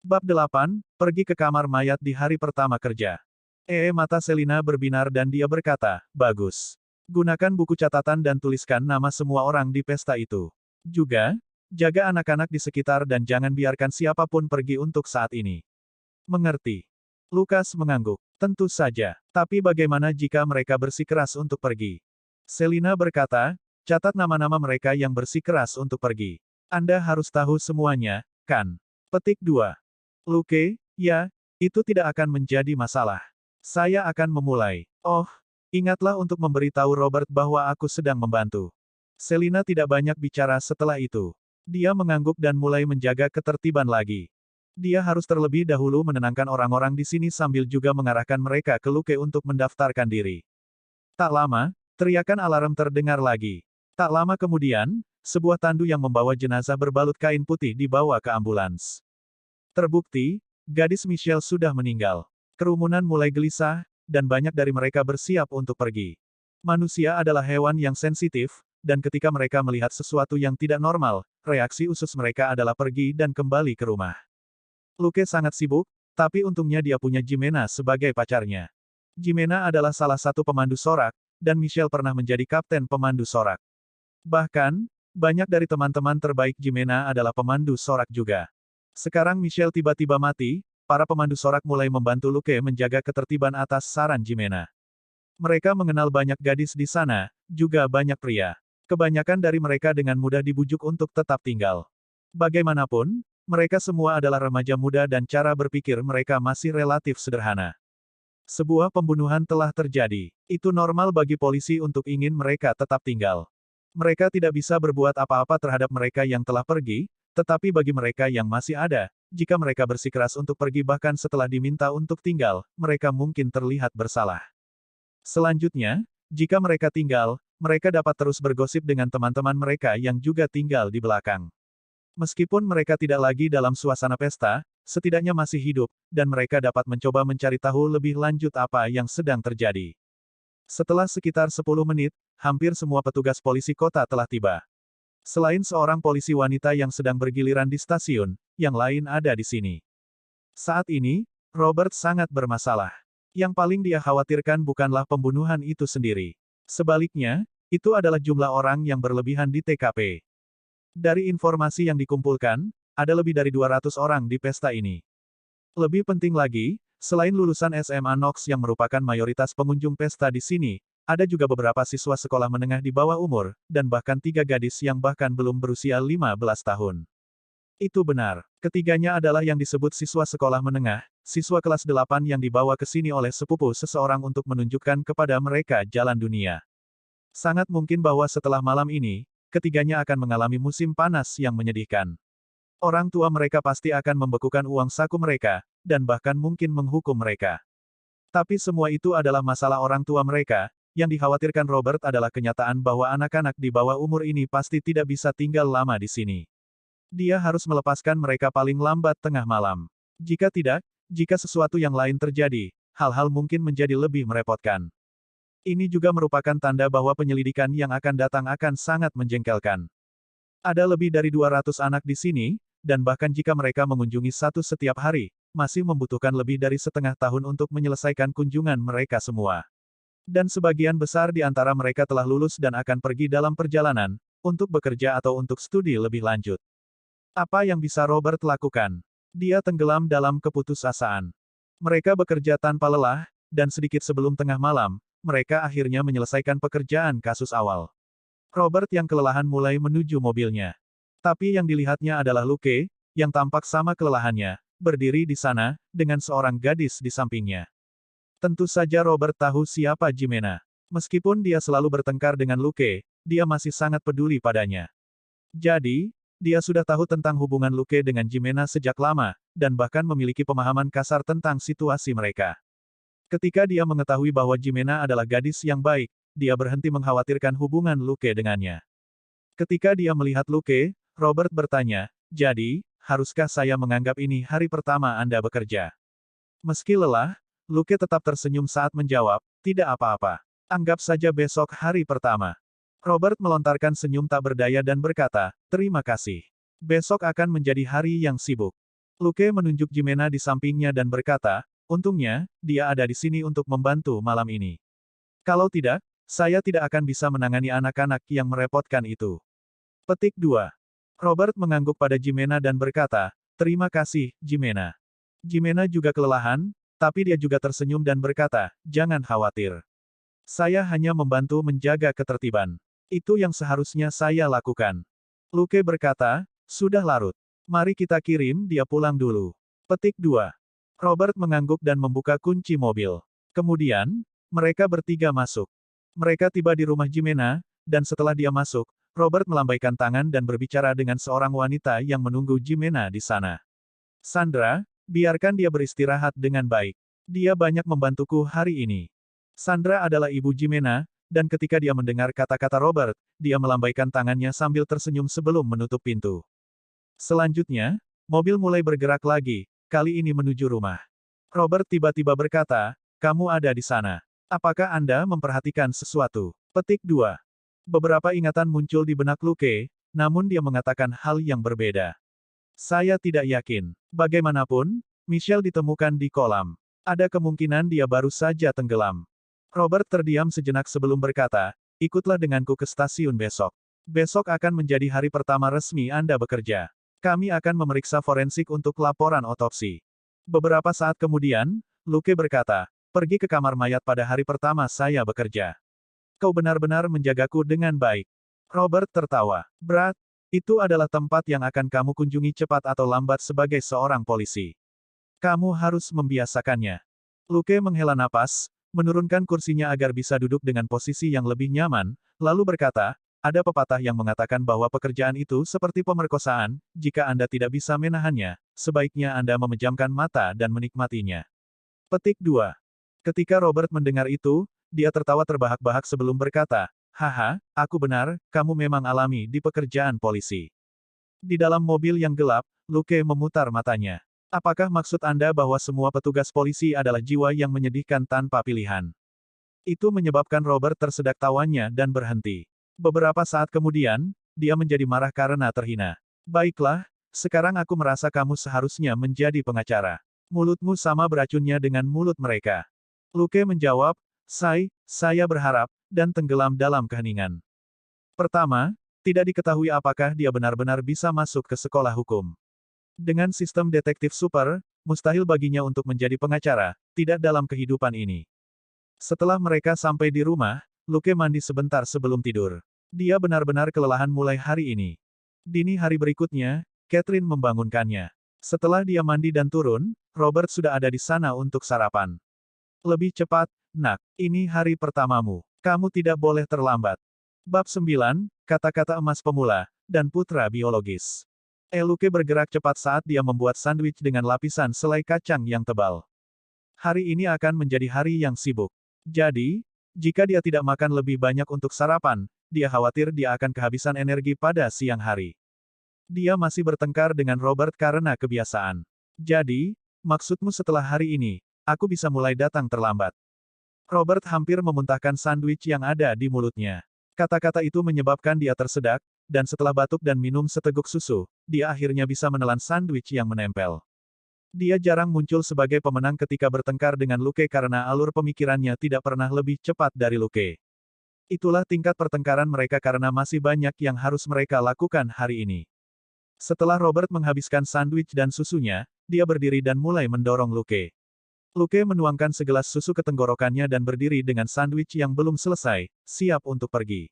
Bab 8, pergi ke kamar mayat di hari pertama kerja. Mata Selina berbinar dan dia berkata, bagus. Gunakan buku catatan dan tuliskan nama semua orang di pesta itu. Juga, jaga anak-anak di sekitar dan jangan biarkan siapapun pergi untuk saat ini. Mengerti? Lukas mengangguk. Tentu saja. Tapi bagaimana jika mereka bersikeras untuk pergi? Selina berkata, catat nama-nama mereka yang bersikeras untuk pergi. Anda harus tahu semuanya, kan? Petik 2. Luke, ya, itu tidak akan menjadi masalah. Saya akan memulai. Oh, ingatlah untuk memberitahu Robert bahwa aku sedang membantu. Selina tidak banyak bicara setelah itu. Dia mengangguk dan mulai menjaga ketertiban lagi. Dia harus terlebih dahulu menenangkan orang-orang di sini sambil juga mengarahkan mereka ke Luke untuk mendaftarkan diri. Tak lama, teriakan alarm terdengar lagi. Tak lama kemudian, sebuah tandu yang membawa jenazah berbalut kain putih dibawa ke ambulans. Terbukti, gadis Michelle sudah meninggal. Kerumunan mulai gelisah, dan banyak dari mereka bersiap untuk pergi. Manusia adalah hewan yang sensitif, dan ketika mereka melihat sesuatu yang tidak normal, reaksi usus mereka adalah pergi dan kembali ke rumah. Luke sangat sibuk, tapi untungnya dia punya Jimena sebagai pacarnya. Jimena adalah salah satu pemandu sorak, dan Michelle pernah menjadi kapten pemandu sorak. Bahkan, banyak dari teman-teman terbaik Jimena adalah pemandu sorak juga. Sekarang Michelle tiba-tiba mati, para pemandu sorak mulai membantu Luke menjaga ketertiban atas saran Jimena. Mereka mengenal banyak gadis di sana, juga banyak pria. Kebanyakan dari mereka dengan mudah dibujuk untuk tetap tinggal. Bagaimanapun, mereka semua adalah remaja muda dan cara berpikir mereka masih relatif sederhana. Sebuah pembunuhan telah terjadi. Itu normal bagi polisi untuk ingin mereka tetap tinggal. Mereka tidak bisa berbuat apa-apa terhadap mereka yang telah pergi, tetapi bagi mereka yang masih ada, jika mereka bersikeras untuk pergi bahkan setelah diminta untuk tinggal, mereka mungkin terlihat bersalah. Selanjutnya, jika mereka tinggal, mereka dapat terus bergosip dengan teman-teman mereka yang juga tinggal di belakang. Meskipun mereka tidak lagi dalam suasana pesta, setidaknya masih hidup, dan mereka dapat mencoba mencari tahu lebih lanjut apa yang sedang terjadi. Setelah sekitar 10 menit, hampir semua petugas polisi kota telah tiba. Selain seorang polisi wanita yang sedang bergiliran di stasiun, yang lain ada di sini. Saat ini, Robert sangat bermasalah. Yang paling dia khawatirkan bukanlah pembunuhan itu sendiri. Sebaliknya, itu adalah jumlah orang yang berlebihan di TKP. Dari informasi yang dikumpulkan, ada lebih dari 200 orang di pesta ini. Lebih penting lagi, selain lulusan SMA Knox yang merupakan mayoritas pengunjung pesta di sini, ada juga beberapa siswa sekolah menengah di bawah umur, dan bahkan 3 gadis yang bahkan belum berusia 15 tahun. Itu benar. Ketiganya adalah yang disebut siswa sekolah menengah, siswa kelas 8 yang dibawa ke sini oleh sepupu seseorang untuk menunjukkan kepada mereka jalan dunia. Sangat mungkin bahwa setelah malam ini, ketiganya akan mengalami musim panas yang menyedihkan. Orang tua mereka pasti akan membekukan uang saku mereka, dan bahkan mungkin menghukum mereka. Tapi semua itu adalah masalah orang tua mereka. Yang dikhawatirkan Robert adalah kenyataan bahwa anak-anak di bawah umur ini pasti tidak bisa tinggal lama di sini. Dia harus melepaskan mereka paling lambat tengah malam. Jika tidak, jika sesuatu yang lain terjadi, hal-hal mungkin menjadi lebih merepotkan. Ini juga merupakan tanda bahwa penyelidikan yang akan datang akan sangat menjengkelkan. Ada lebih dari 200 anak di sini, dan bahkan jika mereka mengunjungi satu setiap hari, masih membutuhkan lebih dari setengah tahun untuk menyelesaikan kunjungan mereka semua. Dan sebagian besar di antara mereka telah lulus dan akan pergi dalam perjalanan, untuk bekerja atau untuk studi lebih lanjut. Apa yang bisa Robert lakukan? Dia tenggelam dalam keputusasaan. Mereka bekerja tanpa lelah, dan sedikit sebelum tengah malam, mereka akhirnya menyelesaikan pekerjaan kasus awal. Robert yang kelelahan mulai menuju mobilnya. Tapi yang dilihatnya adalah Luke, yang tampak sama kelelahannya, berdiri di sana, dengan seorang gadis di sampingnya. Tentu saja Robert tahu siapa Jimena. Meskipun dia selalu bertengkar dengan Luke, dia masih sangat peduli padanya. Jadi, dia sudah tahu tentang hubungan Luke dengan Jimena sejak lama, dan bahkan memiliki pemahaman kasar tentang situasi mereka. Ketika dia mengetahui bahwa Jimena adalah gadis yang baik, dia berhenti mengkhawatirkan hubungan Luke dengannya. Ketika dia melihat Luke, Robert bertanya, "Jadi, haruskah saya menganggap ini hari pertama Anda bekerja?" Meski lelah, Luke tetap tersenyum saat menjawab, "Tidak apa-apa. Anggap saja besok hari pertama." Robert melontarkan senyum tak berdaya dan berkata, "Terima kasih. Besok akan menjadi hari yang sibuk." Luke menunjuk Jimena di sampingnya dan berkata, untungnya, dia ada di sini untuk membantu malam ini. Kalau tidak, saya tidak akan bisa menangani anak-anak yang merepotkan itu. Petik 2. Robert mengangguk pada Jimena dan berkata, terima kasih, Jimena. Jimena juga kelelahan, tapi dia juga tersenyum dan berkata, jangan khawatir. Saya hanya membantu menjaga ketertiban. Itu yang seharusnya saya lakukan. Luke berkata, sudah larut. Mari kita kirim dia pulang dulu. Petik 2. Robert mengangguk dan membuka kunci mobil. Kemudian, mereka bertiga masuk. Mereka tiba di rumah Jimena, dan setelah dia masuk, Robert melambaikan tangan dan berbicara dengan seorang wanita yang menunggu Jimena di sana. Sandra, biarkan dia beristirahat dengan baik. Dia banyak membantuku hari ini. Sandra adalah ibu Jimena, dan ketika dia mendengar kata-kata Robert, dia melambaikan tangannya sambil tersenyum sebelum menutup pintu. Selanjutnya, mobil mulai bergerak lagi, kali ini menuju rumah. Robert tiba-tiba berkata, kamu ada di sana. Apakah Anda memperhatikan sesuatu? Petik 2. Beberapa ingatan muncul di benak Luke, namun dia mengatakan hal yang berbeda. Saya tidak yakin. Bagaimanapun, Michelle ditemukan di kolam. Ada kemungkinan dia baru saja tenggelam. Robert terdiam sejenak sebelum berkata, ikutlah denganku ke stasiun besok. Besok akan menjadi hari pertama resmi Anda bekerja. Kami akan memeriksa forensik untuk laporan otopsi. Beberapa saat kemudian, Luke berkata, pergi ke kamar mayat pada hari pertama saya bekerja. Kau benar-benar menjagaku dengan baik. Robert tertawa. Berat, itu adalah tempat yang akan kamu kunjungi cepat atau lambat sebagai seorang polisi. Kamu harus membiasakannya. Luke menghela napas, menurunkan kursinya agar bisa duduk dengan posisi yang lebih nyaman, lalu berkata, ada pepatah yang mengatakan bahwa pekerjaan itu seperti pemerkosaan, jika Anda tidak bisa menahannya, sebaiknya Anda memejamkan mata dan menikmatinya. Petik 2. Ketika Robert mendengar itu, dia tertawa terbahak-bahak sebelum berkata, haha, aku benar, kamu memang alami di pekerjaan polisi. Di dalam mobil yang gelap, Luke memutar matanya. Apakah maksud Anda bahwa semua petugas polisi adalah jiwa yang menyedihkan tanpa pilihan? Itu menyebabkan Robert tersedak tawanya dan berhenti. Beberapa saat kemudian, dia menjadi marah karena terhina. Baiklah, sekarang aku merasa kamu seharusnya menjadi pengacara. Mulutmu sama beracunnya dengan mulut mereka. Luke menjawab, saya berharap, dan tenggelam dalam keheningan. Pertama, tidak diketahui apakah dia benar-benar bisa masuk ke sekolah hukum. Dengan sistem detektif super, mustahil baginya untuk menjadi pengacara, tidak dalam kehidupan ini. Setelah mereka sampai di rumah, Luke mandi sebentar sebelum tidur. Dia benar-benar kelelahan mulai hari ini. Dini hari berikutnya, Catherine membangunkannya. Setelah dia mandi dan turun, Robert sudah ada di sana untuk sarapan. Lebih cepat, nak, ini hari pertamamu. Kamu tidak boleh terlambat. Bab 9, Kata-kata Emas Pemula, dan Putra Biologis. Luke bergerak cepat saat dia membuat sandwich dengan lapisan selai kacang yang tebal. Hari ini akan menjadi hari yang sibuk. Jadi, jika dia tidak makan lebih banyak untuk sarapan, dia khawatir dia akan kehabisan energi pada siang hari. Dia masih bertengkar dengan Robert karena kebiasaan. Jadi, maksudmu setelah hari ini, aku bisa mulai datang terlambat. Robert hampir memuntahkan sandwich yang ada di mulutnya. Kata-kata itu menyebabkan dia tersedak, dan setelah batuk dan minum seteguk susu, dia akhirnya bisa menelan sandwich yang menempel. Dia jarang muncul sebagai pemenang ketika bertengkar dengan Luke karena alur pemikirannya tidak pernah lebih cepat dari Luke. Itulah tingkat pertengkaran mereka karena masih banyak yang harus mereka lakukan hari ini. Setelah Robert menghabiskan sandwich dan susunya, dia berdiri dan mulai mendorong Luke. Luke menuangkan segelas susu ke tenggorokannya dan berdiri dengan sandwich yang belum selesai, siap untuk pergi.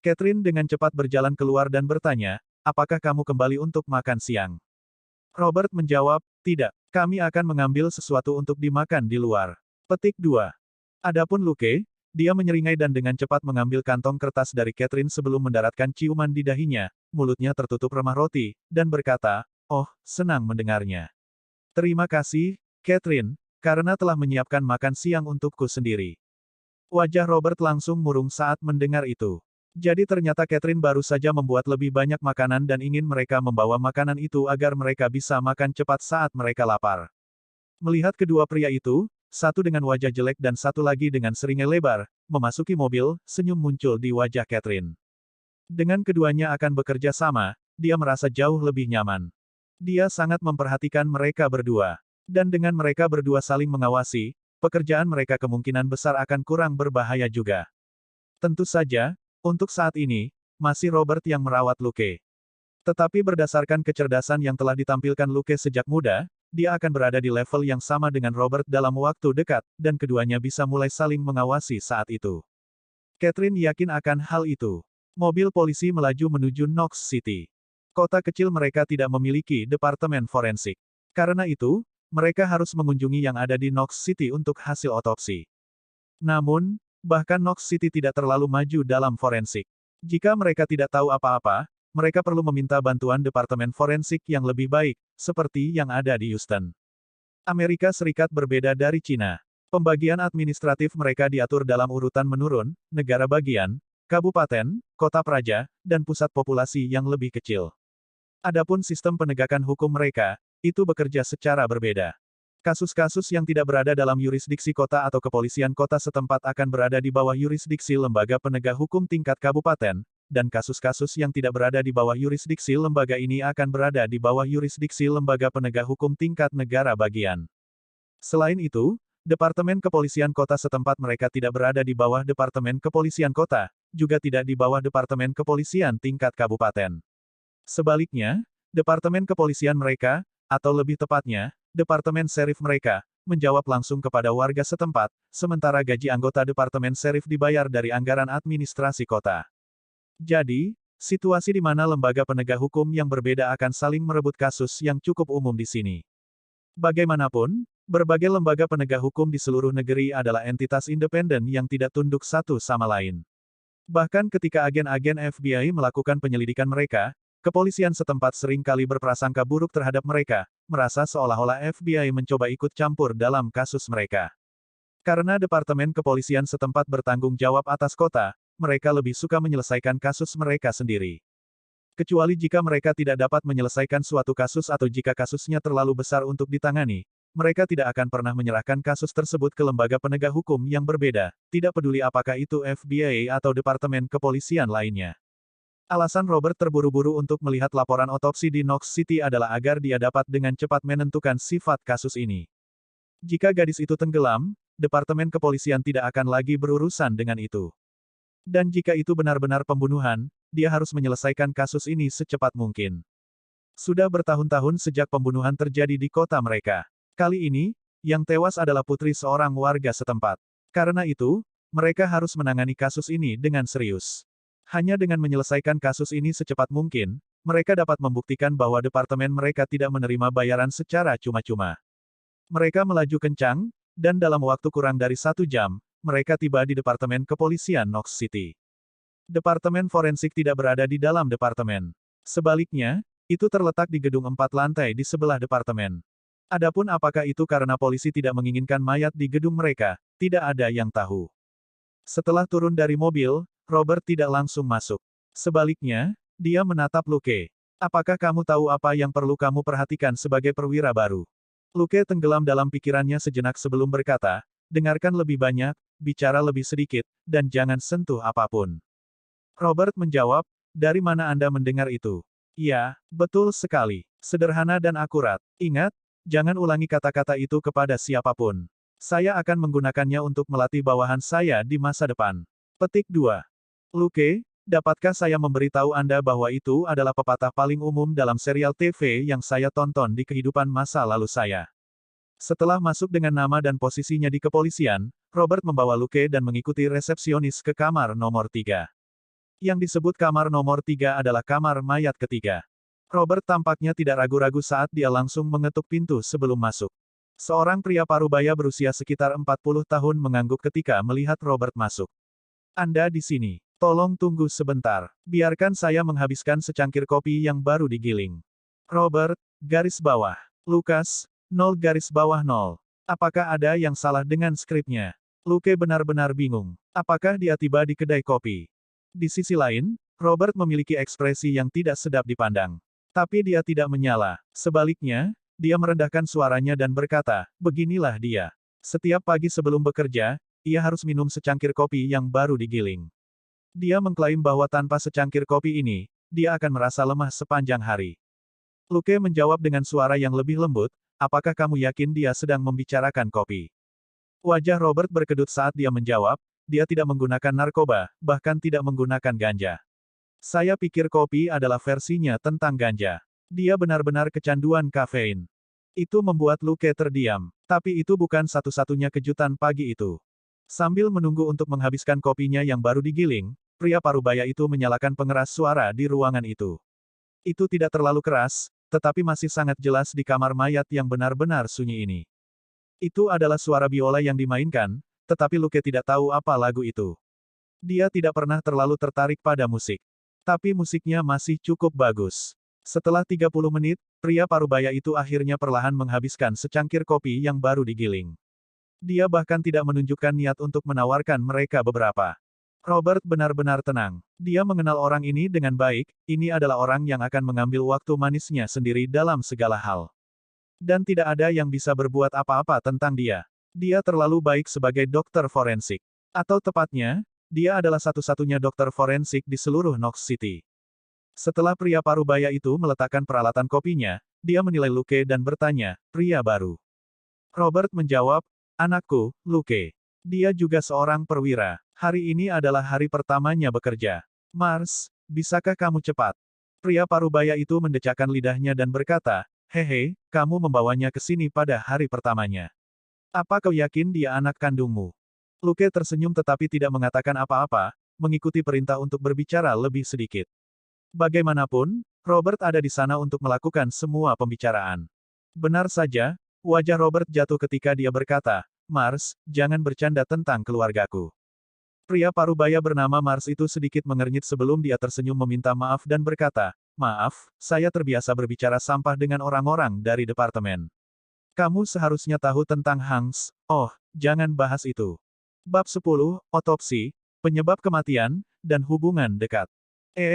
Catherine dengan cepat berjalan keluar dan bertanya, apakah kamu kembali untuk makan siang? Robert menjawab, tidak, kami akan mengambil sesuatu untuk dimakan di luar. Petik 2. Adapun Luke, dia menyeringai dan dengan cepat mengambil kantong kertas dari Catherine sebelum mendaratkan ciuman di dahinya, mulutnya tertutup remah roti, dan berkata, oh, senang mendengarnya. Terima kasih, Catherine, karena telah menyiapkan makan siang untukku sendiri. Wajah Robert langsung murung saat mendengar itu. Jadi ternyata Catherine baru saja membuat lebih banyak makanan dan ingin mereka membawa makanan itu agar mereka bisa makan cepat saat mereka lapar. Melihat kedua pria itu, satu dengan wajah jelek dan satu lagi dengan seringai lebar, memasuki mobil, senyum muncul di wajah Catherine. Dengan keduanya akan bekerja sama, dia merasa jauh lebih nyaman. Dia sangat memperhatikan mereka berdua. Dan dengan mereka berdua saling mengawasi, pekerjaan mereka kemungkinan besar akan kurang berbahaya juga. Tentu saja, untuk saat ini, masih Robert yang merawat Luke. Tetapi berdasarkan kecerdasan yang telah ditampilkan Luke sejak muda, dia akan berada di level yang sama dengan Robert dalam waktu dekat, dan keduanya bisa mulai saling mengawasi saat itu. Catherine yakin akan hal itu. Mobil polisi melaju menuju Knox City. Kota kecil mereka tidak memiliki departemen forensik. Karena itu, mereka harus mengunjungi yang ada di Knox City untuk hasil otopsi. Namun, bahkan Knox City tidak terlalu maju dalam forensik. Jika mereka tidak tahu apa-apa, mereka perlu meminta bantuan departemen forensik yang lebih baik, seperti yang ada di Houston. Amerika Serikat berbeda dari Cina. Pembagian administratif mereka diatur dalam urutan menurun, negara bagian, kabupaten, kota praja, dan pusat populasi yang lebih kecil. Adapun sistem penegakan hukum mereka, itu bekerja secara berbeda. Kasus-kasus yang tidak berada dalam yurisdiksi kota atau kepolisian kota setempat akan berada di bawah yurisdiksi lembaga penegak hukum tingkat kabupaten, dan kasus-kasus yang tidak berada di bawah yurisdiksi lembaga ini akan berada di bawah yurisdiksi lembaga penegak hukum tingkat negara bagian. Selain itu, Departemen Kepolisian Kota setempat mereka tidak berada di bawah Departemen Kepolisian Kota, juga tidak di bawah Departemen Kepolisian tingkat kabupaten. Sebaliknya, Departemen Kepolisian mereka, atau lebih tepatnya, Departemen Serif mereka, menjawab langsung kepada warga setempat, sementara gaji anggota Departemen Serif dibayar dari anggaran administrasi kota. Jadi, situasi di mana lembaga penegak hukum yang berbeda akan saling merebut kasus yang cukup umum di sini. Bagaimanapun, berbagai lembaga penegak hukum di seluruh negeri adalah entitas independen yang tidak tunduk satu sama lain. Bahkan ketika agen-agen FBI melakukan penyelidikan mereka, kepolisian setempat sering kali berprasangka buruk terhadap mereka, merasa seolah-olah FBI mencoba ikut campur dalam kasus mereka. Karena Departemen Kepolisian setempat bertanggung jawab atas kota, mereka lebih suka menyelesaikan kasus mereka sendiri. Kecuali jika mereka tidak dapat menyelesaikan suatu kasus atau jika kasusnya terlalu besar untuk ditangani, mereka tidak akan pernah menyerahkan kasus tersebut ke lembaga penegak hukum yang berbeda, tidak peduli apakah itu FBI atau Departemen Kepolisian lainnya. Alasan Robert terburu-buru untuk melihat laporan otopsi di Knox City adalah agar dia dapat dengan cepat menentukan sifat kasus ini. Jika gadis itu tenggelam, Departemen Kepolisian tidak akan lagi berurusan dengan itu. Dan jika itu benar-benar pembunuhan, dia harus menyelesaikan kasus ini secepat mungkin. Sudah bertahun-tahun sejak pembunuhan terjadi di kota mereka. Kali ini, yang tewas adalah putri seorang warga setempat. Karena itu, mereka harus menangani kasus ini dengan serius. Hanya dengan menyelesaikan kasus ini secepat mungkin, mereka dapat membuktikan bahwa departemen mereka tidak menerima bayaran secara cuma-cuma. Mereka melaju kencang, dan dalam waktu kurang dari 1 jam, mereka tiba di Departemen Kepolisian Knox City. Departemen forensik tidak berada di dalam departemen. Sebaliknya, itu terletak di gedung 4 lantai di sebelah departemen. Adapun apakah itu karena polisi tidak menginginkan mayat di gedung mereka, tidak ada yang tahu. Setelah turun dari mobil, Robert tidak langsung masuk. Sebaliknya, dia menatap Luke. Apakah kamu tahu apa yang perlu kamu perhatikan sebagai perwira baru? Luke tenggelam dalam pikirannya sejenak sebelum berkata, dengarkan lebih banyak, bicara lebih sedikit, dan jangan sentuh apapun. Robert menjawab, dari mana Anda mendengar itu? Ya, betul sekali. Sederhana dan akurat. Ingat, jangan ulangi kata-kata itu kepada siapapun. Saya akan menggunakannya untuk melatih bawahan saya di masa depan. Petik 2. Luke, dapatkah saya memberitahu Anda bahwa itu adalah pepatah paling umum dalam serial TV yang saya tonton di kehidupan masa lalu saya. Setelah masuk dengan nama dan posisinya di kepolisian, Robert membawa Luke dan mengikuti resepsionis ke kamar nomor 3. Yang disebut kamar nomor 3 adalah kamar mayat ketiga. Robert tampaknya tidak ragu-ragu saat dia langsung mengetuk pintu sebelum masuk. Seorang pria parubaya berusia sekitar 40 tahun mengangguk ketika melihat Robert masuk. Anda di sini. Tolong tunggu sebentar. Biarkan saya menghabiskan secangkir kopi yang baru digiling. Robert, garis bawah. Lukas, 0 garis bawah 0. Apakah ada yang salah dengan skripnya? Luke benar-benar bingung. Apakah dia tiba di kedai kopi? Di sisi lain, Robert memiliki ekspresi yang tidak sedap dipandang. Tapi dia tidak menyala. Sebaliknya, dia merendahkan suaranya dan berkata, beginilah dia. Setiap pagi sebelum bekerja, ia harus minum secangkir kopi yang baru digiling. Dia mengklaim bahwa tanpa secangkir kopi ini, dia akan merasa lemah sepanjang hari. Luke menjawab dengan suara yang lebih lembut, apakah kamu yakin dia sedang membicarakan kopi? Wajah Robert berkedut saat dia menjawab, dia tidak menggunakan narkoba, bahkan tidak menggunakan ganja. Saya pikir kopi adalah versinya tentang ganja. Dia benar-benar kecanduan kafein. Itu membuat Luke terdiam. Tapi itu bukan satu-satunya kejutan pagi itu. Sambil menunggu untuk menghabiskan kopinya yang baru digiling, pria parubaya itu menyalakan pengeras suara di ruangan itu. Itu tidak terlalu keras, tetapi masih sangat jelas di kamar mayat yang benar-benar sunyi ini. Itu adalah suara biola yang dimainkan, tetapi Luke tidak tahu apa lagu itu. Dia tidak pernah terlalu tertarik pada musik. Tapi musiknya masih cukup bagus. Setelah 30 menit, pria parubaya itu akhirnya perlahan menghabiskan secangkir kopi yang baru digiling. Dia bahkan tidak menunjukkan niat untuk menawarkan mereka beberapa. Robert benar-benar tenang. Dia mengenal orang ini dengan baik, ini adalah orang yang akan mengambil waktu manisnya sendiri dalam segala hal. Dan tidak ada yang bisa berbuat apa-apa tentang dia. Dia terlalu baik sebagai dokter forensik. Atau tepatnya, dia adalah satu-satunya dokter forensik di seluruh Knox City. Setelah pria parubaya itu meletakkan peralatan kopinya, dia menilai Luke dan bertanya, pria baru. Robert menjawab, anakku, Luke. Dia juga seorang perwira. Hari ini adalah hari pertamanya bekerja. Mars, bisakah kamu cepat? Pria parubaya itu mendecakkan lidahnya dan berkata, hehe, kamu membawanya ke sini pada hari pertamanya. Apa kau yakin dia anak kandungmu? Luke tersenyum tetapi tidak mengatakan apa-apa, mengikuti perintah untuk berbicara lebih sedikit. Bagaimanapun, Robert ada di sana untuk melakukan semua pembicaraan. Benar saja, wajah Robert jatuh ketika dia berkata, Mars, jangan bercanda tentang keluargaku. Pria parubaya bernama Mars itu sedikit mengernyit sebelum dia tersenyum meminta maaf dan berkata, maaf, saya terbiasa berbicara sampah dengan orang-orang dari departemen. Kamu seharusnya tahu tentang Hanks, oh, jangan bahas itu. Bab 10, Otopsi, Penyebab Kematian, dan Hubungan Dekat.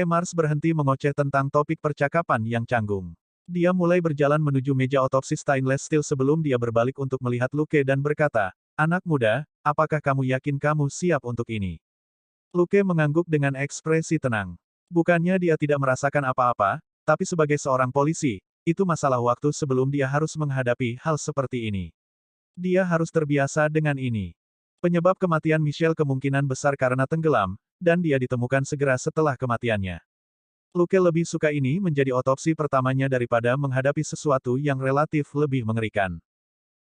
Mars berhenti mengoceh tentang topik percakapan yang canggung. Dia mulai berjalan menuju meja otopsi stainless steel sebelum dia berbalik untuk melihat Luke dan berkata, anak muda, apakah kamu yakin kamu siap untuk ini? Luke mengangguk dengan ekspresi tenang. Bukannya dia tidak merasakan apa-apa, tapi sebagai seorang polisi, itu masalah waktu sebelum dia harus menghadapi hal seperti ini. Dia harus terbiasa dengan ini. Penyebab kematian Michelle kemungkinan besar karena tenggelam, dan dia ditemukan segera setelah kematiannya. Luke lebih suka ini menjadi otopsi pertamanya daripada menghadapi sesuatu yang relatif lebih mengerikan.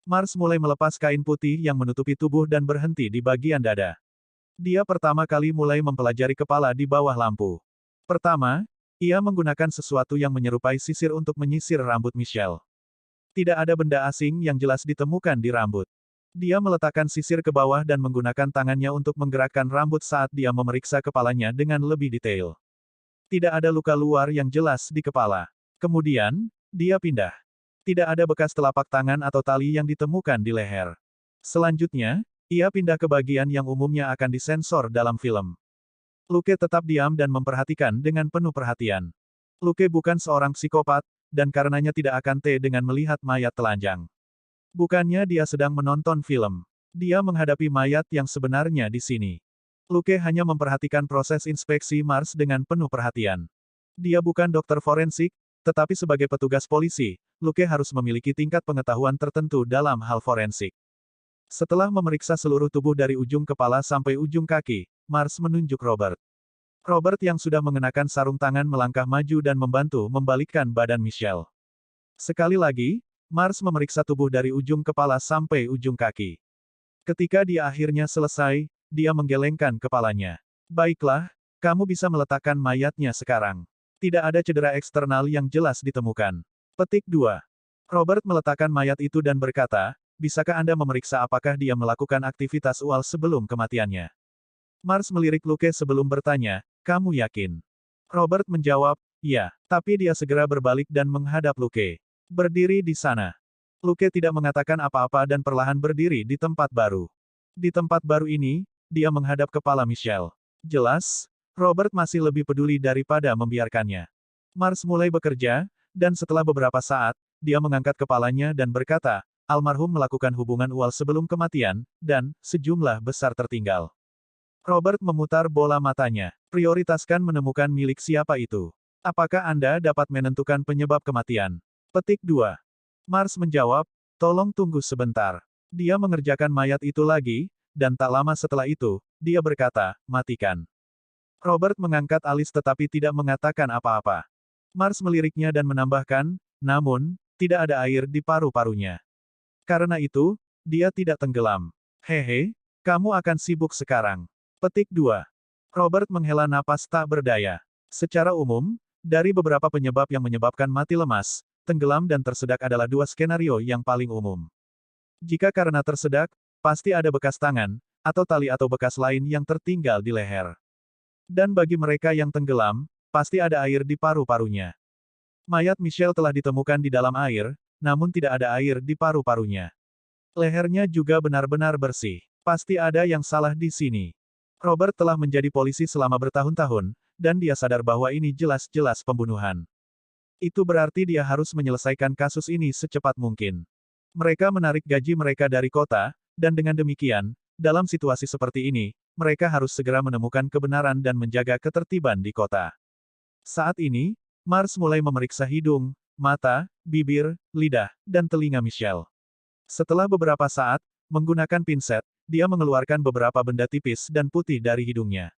Mars mulai melepas kain putih yang menutupi tubuh dan berhenti di bagian dada. Dia pertama kali mulai mempelajari kepala di bawah lampu. Pertama, ia menggunakan sesuatu yang menyerupai sisir untuk menyisir rambut Michelle. Tidak ada benda asing yang jelas ditemukan di rambut. Dia meletakkan sisir ke bawah dan menggunakan tangannya untuk menggerakkan rambut saat dia memeriksa kepalanya dengan lebih detail. Tidak ada luka luar yang jelas di kepala. Kemudian, dia pindah. Tidak ada bekas telapak tangan atau tali yang ditemukan di leher. Selanjutnya, ia pindah ke bagian yang umumnya akan disensor dalam film. Luke tetap diam dan memperhatikan dengan penuh perhatian. Luke bukan seorang psikopat, dan karenanya tidak akan dengan melihat mayat telanjang. Bukannya dia sedang menonton film. Dia menghadapi mayat yang sebenarnya di sini. Luke hanya memperhatikan proses inspeksi Mars dengan penuh perhatian. Dia bukan dokter forensik, tetapi sebagai petugas polisi, Luke harus memiliki tingkat pengetahuan tertentu dalam hal forensik. Setelah memeriksa seluruh tubuh dari ujung kepala sampai ujung kaki, Mars menunjuk Robert. Robert yang sudah mengenakan sarung tangan melangkah maju dan membantu membalikkan badan Michelle. Sekali lagi, Mars memeriksa tubuh dari ujung kepala sampai ujung kaki. Ketika dia akhirnya selesai, dia menggelengkan kepalanya. Baiklah, kamu bisa meletakkan mayatnya sekarang. Tidak ada cedera eksternal yang jelas ditemukan. Petik 2. Robert meletakkan mayat itu dan berkata, bisakah Anda memeriksa apakah dia melakukan aktivitas ual sebelum kematiannya? Mars melirik Luke sebelum bertanya, kamu yakin? Robert menjawab, ya, tapi dia segera berbalik dan menghadap Luke. Berdiri di sana. Luke tidak mengatakan apa-apa dan perlahan berdiri di tempat baru. Di tempat baru ini, dia menghadap kepala Michelle. Jelas, Robert masih lebih peduli daripada membiarkannya. Mars mulai bekerja, dan setelah beberapa saat, dia mengangkat kepalanya dan berkata, almarhum melakukan hubungan ual sebelum kematian, dan sejumlah besar tertinggal. Robert memutar bola matanya. Prioritaskan menemukan milik siapa itu. Apakah Anda dapat menentukan penyebab kematian? Petik 2. Mars menjawab, tolong tunggu sebentar. Dia mengerjakan mayat itu lagi, dan tak lama setelah itu, dia berkata, matikan. Robert mengangkat alis tetapi tidak mengatakan apa-apa. Mars meliriknya dan menambahkan, namun, tidak ada air di paru-parunya. Karena itu, dia tidak tenggelam. Hehe, kamu akan sibuk sekarang. Petik 2. Robert menghela napas tak berdaya. Secara umum, dari beberapa penyebab yang menyebabkan mati lemas, tenggelam dan tersedak adalah dua skenario yang paling umum. Jika karena tersedak, pasti ada bekas tangan, atau tali atau bekas lain yang tertinggal di leher. Dan bagi mereka yang tenggelam, pasti ada air di paru-parunya. Mayat Michelle telah ditemukan di dalam air, namun tidak ada air di paru-parunya. Lehernya juga benar-benar bersih. Pasti ada yang salah di sini. Robert telah menjadi polisi selama bertahun-tahun, dan dia sadar bahwa ini jelas-jelas pembunuhan. Itu berarti dia harus menyelesaikan kasus ini secepat mungkin. Mereka menarik gaji mereka dari kota, dan dengan demikian, dalam situasi seperti ini, mereka harus segera menemukan kebenaran dan menjaga ketertiban di kota. Saat ini, Mars mulai memeriksa hidung, mata, bibir, lidah, dan telinga Michelle. Setelah beberapa saat, menggunakan pinset, dia mengeluarkan beberapa benda tipis dan putih dari hidungnya.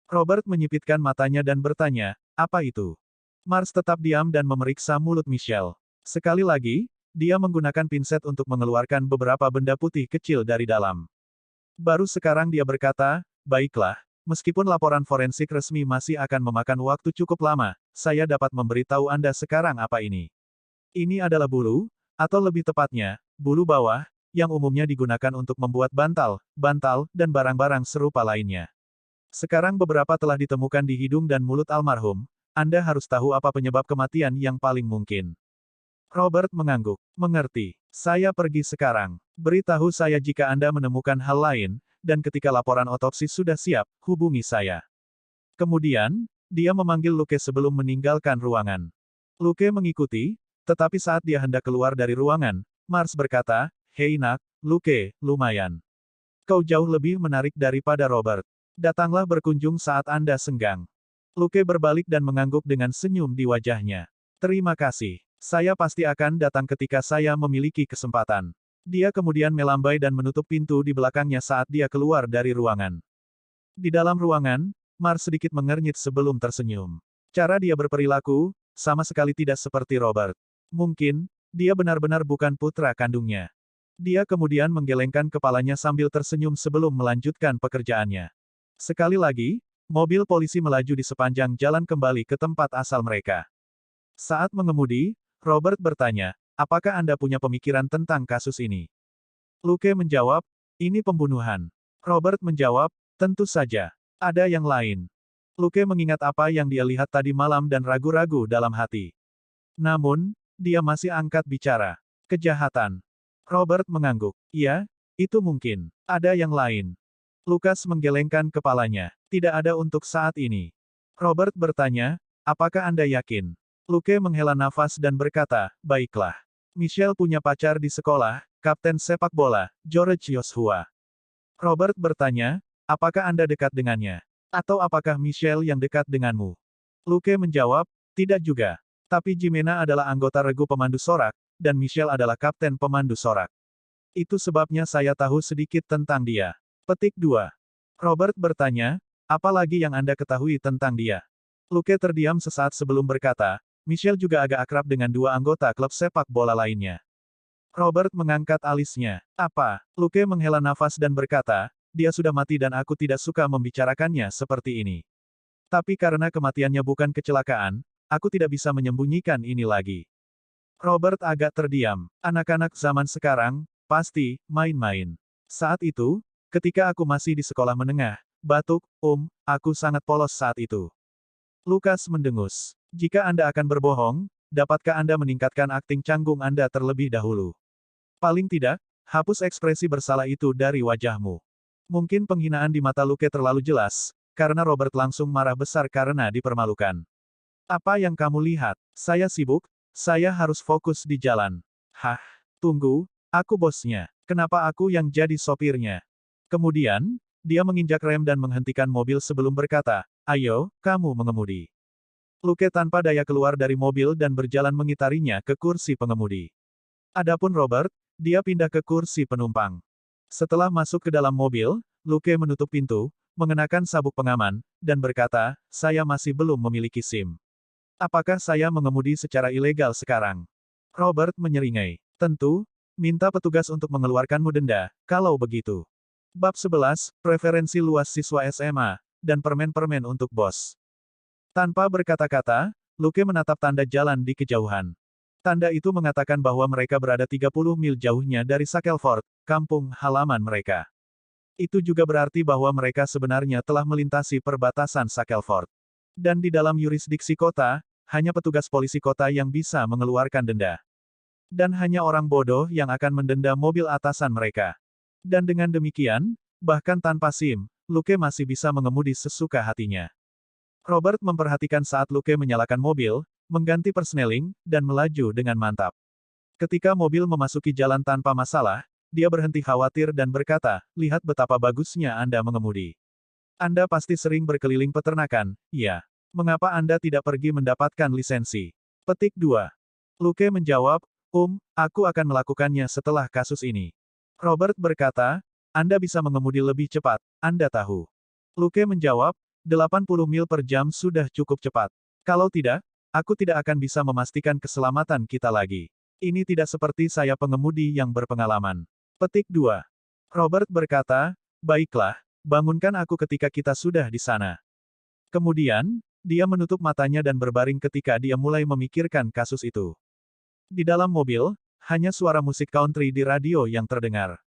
Robert menyipitkan matanya dan bertanya, apa itu? Mars tetap diam dan memeriksa mulut Michelle. Sekali lagi, dia menggunakan pinset untuk mengeluarkan beberapa benda putih kecil dari dalam. Baru sekarang dia berkata, baiklah, meskipun laporan forensik resmi masih akan memakan waktu cukup lama, saya dapat memberitahu Anda sekarang apa ini. Ini adalah bulu, atau lebih tepatnya, bulu bawah, yang umumnya digunakan untuk membuat bantal, dan barang-barang serupa lainnya. Sekarang beberapa telah ditemukan di hidung dan mulut almarhum, Anda harus tahu apa penyebab kematian yang paling mungkin. Robert mengangguk. Mengerti. Saya pergi sekarang. Beritahu saya jika Anda menemukan hal lain, dan ketika laporan otopsi sudah siap, hubungi saya. Kemudian, dia memanggil Luke sebelum meninggalkan ruangan. Luke mengikuti, tetapi saat dia hendak keluar dari ruangan, Mars berkata, hei nak, Luke, lumayan. Kau jauh lebih menarik daripada Robert. Datanglah berkunjung saat Anda senggang. Luke berbalik dan mengangguk dengan senyum di wajahnya. Terima kasih. Saya pasti akan datang ketika saya memiliki kesempatan. Dia kemudian melambai dan menutup pintu di belakangnya saat dia keluar dari ruangan. Di dalam ruangan, Mars sedikit mengernyit sebelum tersenyum. Cara dia berperilaku, sama sekali tidak seperti Robert. Mungkin, dia benar-benar bukan putra kandungnya. Dia kemudian menggelengkan kepalanya sambil tersenyum sebelum melanjutkan pekerjaannya. Sekali lagi, mobil polisi melaju di sepanjang jalan kembali ke tempat asal mereka. Saat mengemudi, Robert bertanya, apakah Anda punya pemikiran tentang kasus ini? Luke menjawab, ini pembunuhan. Robert menjawab, tentu saja. Ada yang lain. Luke mengingat apa yang dia lihat tadi malam dan ragu-ragu dalam hati. Namun, dia masih angkat bicara. Kejahatan. Robert mengangguk. Iya, itu mungkin. Ada yang lain. Lukas menggelengkan kepalanya. Tidak ada untuk saat ini. Robert bertanya, apakah Anda yakin? Luke menghela nafas dan berkata, baiklah. Michelle punya pacar di sekolah, kapten sepak bola, George Joshua. Robert bertanya, apakah Anda dekat dengannya? Atau apakah Michelle yang dekat denganmu? Luke menjawab, tidak juga. Tapi Jimena adalah anggota regu pemandu sorak, dan Michelle adalah kapten pemandu sorak. Itu sebabnya saya tahu sedikit tentang dia. Petik 2. Robert bertanya, apa lagi yang Anda ketahui tentang dia? Luke terdiam sesaat sebelum berkata, Michelle juga agak akrab dengan dua anggota klub sepak bola lainnya. Robert mengangkat alisnya. Apa? Luke menghela nafas dan berkata, dia sudah mati dan aku tidak suka membicarakannya seperti ini. Tapi karena kematiannya bukan kecelakaan, aku tidak bisa menyembunyikan ini lagi. Robert agak terdiam. Anak-anak zaman sekarang, pasti, main-main. Saat itu, ketika aku masih di sekolah menengah, batuk, aku sangat polos saat itu. Lukas mendengus. Jika Anda akan berbohong, dapatkah Anda meningkatkan akting canggung Anda terlebih dahulu? Paling tidak, hapus ekspresi bersalah itu dari wajahmu. Mungkin penghinaan di mata Luke terlalu jelas, karena Robert langsung marah besar karena dipermalukan. Apa yang kamu lihat? Saya sibuk, saya harus fokus di jalan. Hah? Tunggu, aku bosnya. Kenapa aku yang jadi sopirnya? Kemudian, dia menginjak rem dan menghentikan mobil sebelum berkata, ayo, kamu mengemudi. Luke tanpa daya keluar dari mobil dan berjalan mengitarinya ke kursi pengemudi. Adapun Robert, dia pindah ke kursi penumpang. Setelah masuk ke dalam mobil, Luke menutup pintu, mengenakan sabuk pengaman, dan berkata, "Saya masih belum memiliki SIM. Apakah saya mengemudi secara ilegal sekarang?" Robert menyeringai. "Tentu, minta petugas untuk mengeluarkanmu denda, kalau begitu." Bab 11, Preferensi Luas Siswa SMA, dan Permen-permen untuk Bos. Tanpa berkata-kata, Luke menatap tanda jalan di kejauhan. Tanda itu mengatakan bahwa mereka berada 30 mil jauhnya dari Shackelford, kampung halaman mereka. Itu juga berarti bahwa mereka sebenarnya telah melintasi perbatasan Shackelford. Dan di dalam yurisdiksi kota, hanya petugas polisi kota yang bisa mengeluarkan denda. Dan hanya orang bodoh yang akan mendenda mobil atasan mereka. Dan dengan demikian, bahkan tanpa SIM, Luke masih bisa mengemudi sesuka hatinya. Robert memperhatikan saat Luke menyalakan mobil, mengganti persneling, dan melaju dengan mantap. Ketika mobil memasuki jalan tanpa masalah, dia berhenti khawatir dan berkata, "Lihat betapa bagusnya Anda mengemudi. Anda pasti sering berkeliling peternakan, ya? Mengapa Anda tidak pergi mendapatkan lisensi?" Petik 2. Luke menjawab, aku akan melakukannya setelah kasus ini." Robert berkata, "Anda bisa mengemudi lebih cepat, Anda tahu." Luke menjawab, 80 mil per jam sudah cukup cepat. Kalau tidak, aku tidak akan bisa memastikan keselamatan kita lagi. Ini tidak seperti saya pengemudi yang berpengalaman. Petik 2. Robert berkata, "Baiklah, bangunkan aku ketika kita sudah di sana." Kemudian, dia menutup matanya dan berbaring ketika dia mulai memikirkan kasus itu. Di dalam mobil, hanya suara musik country di radio yang terdengar.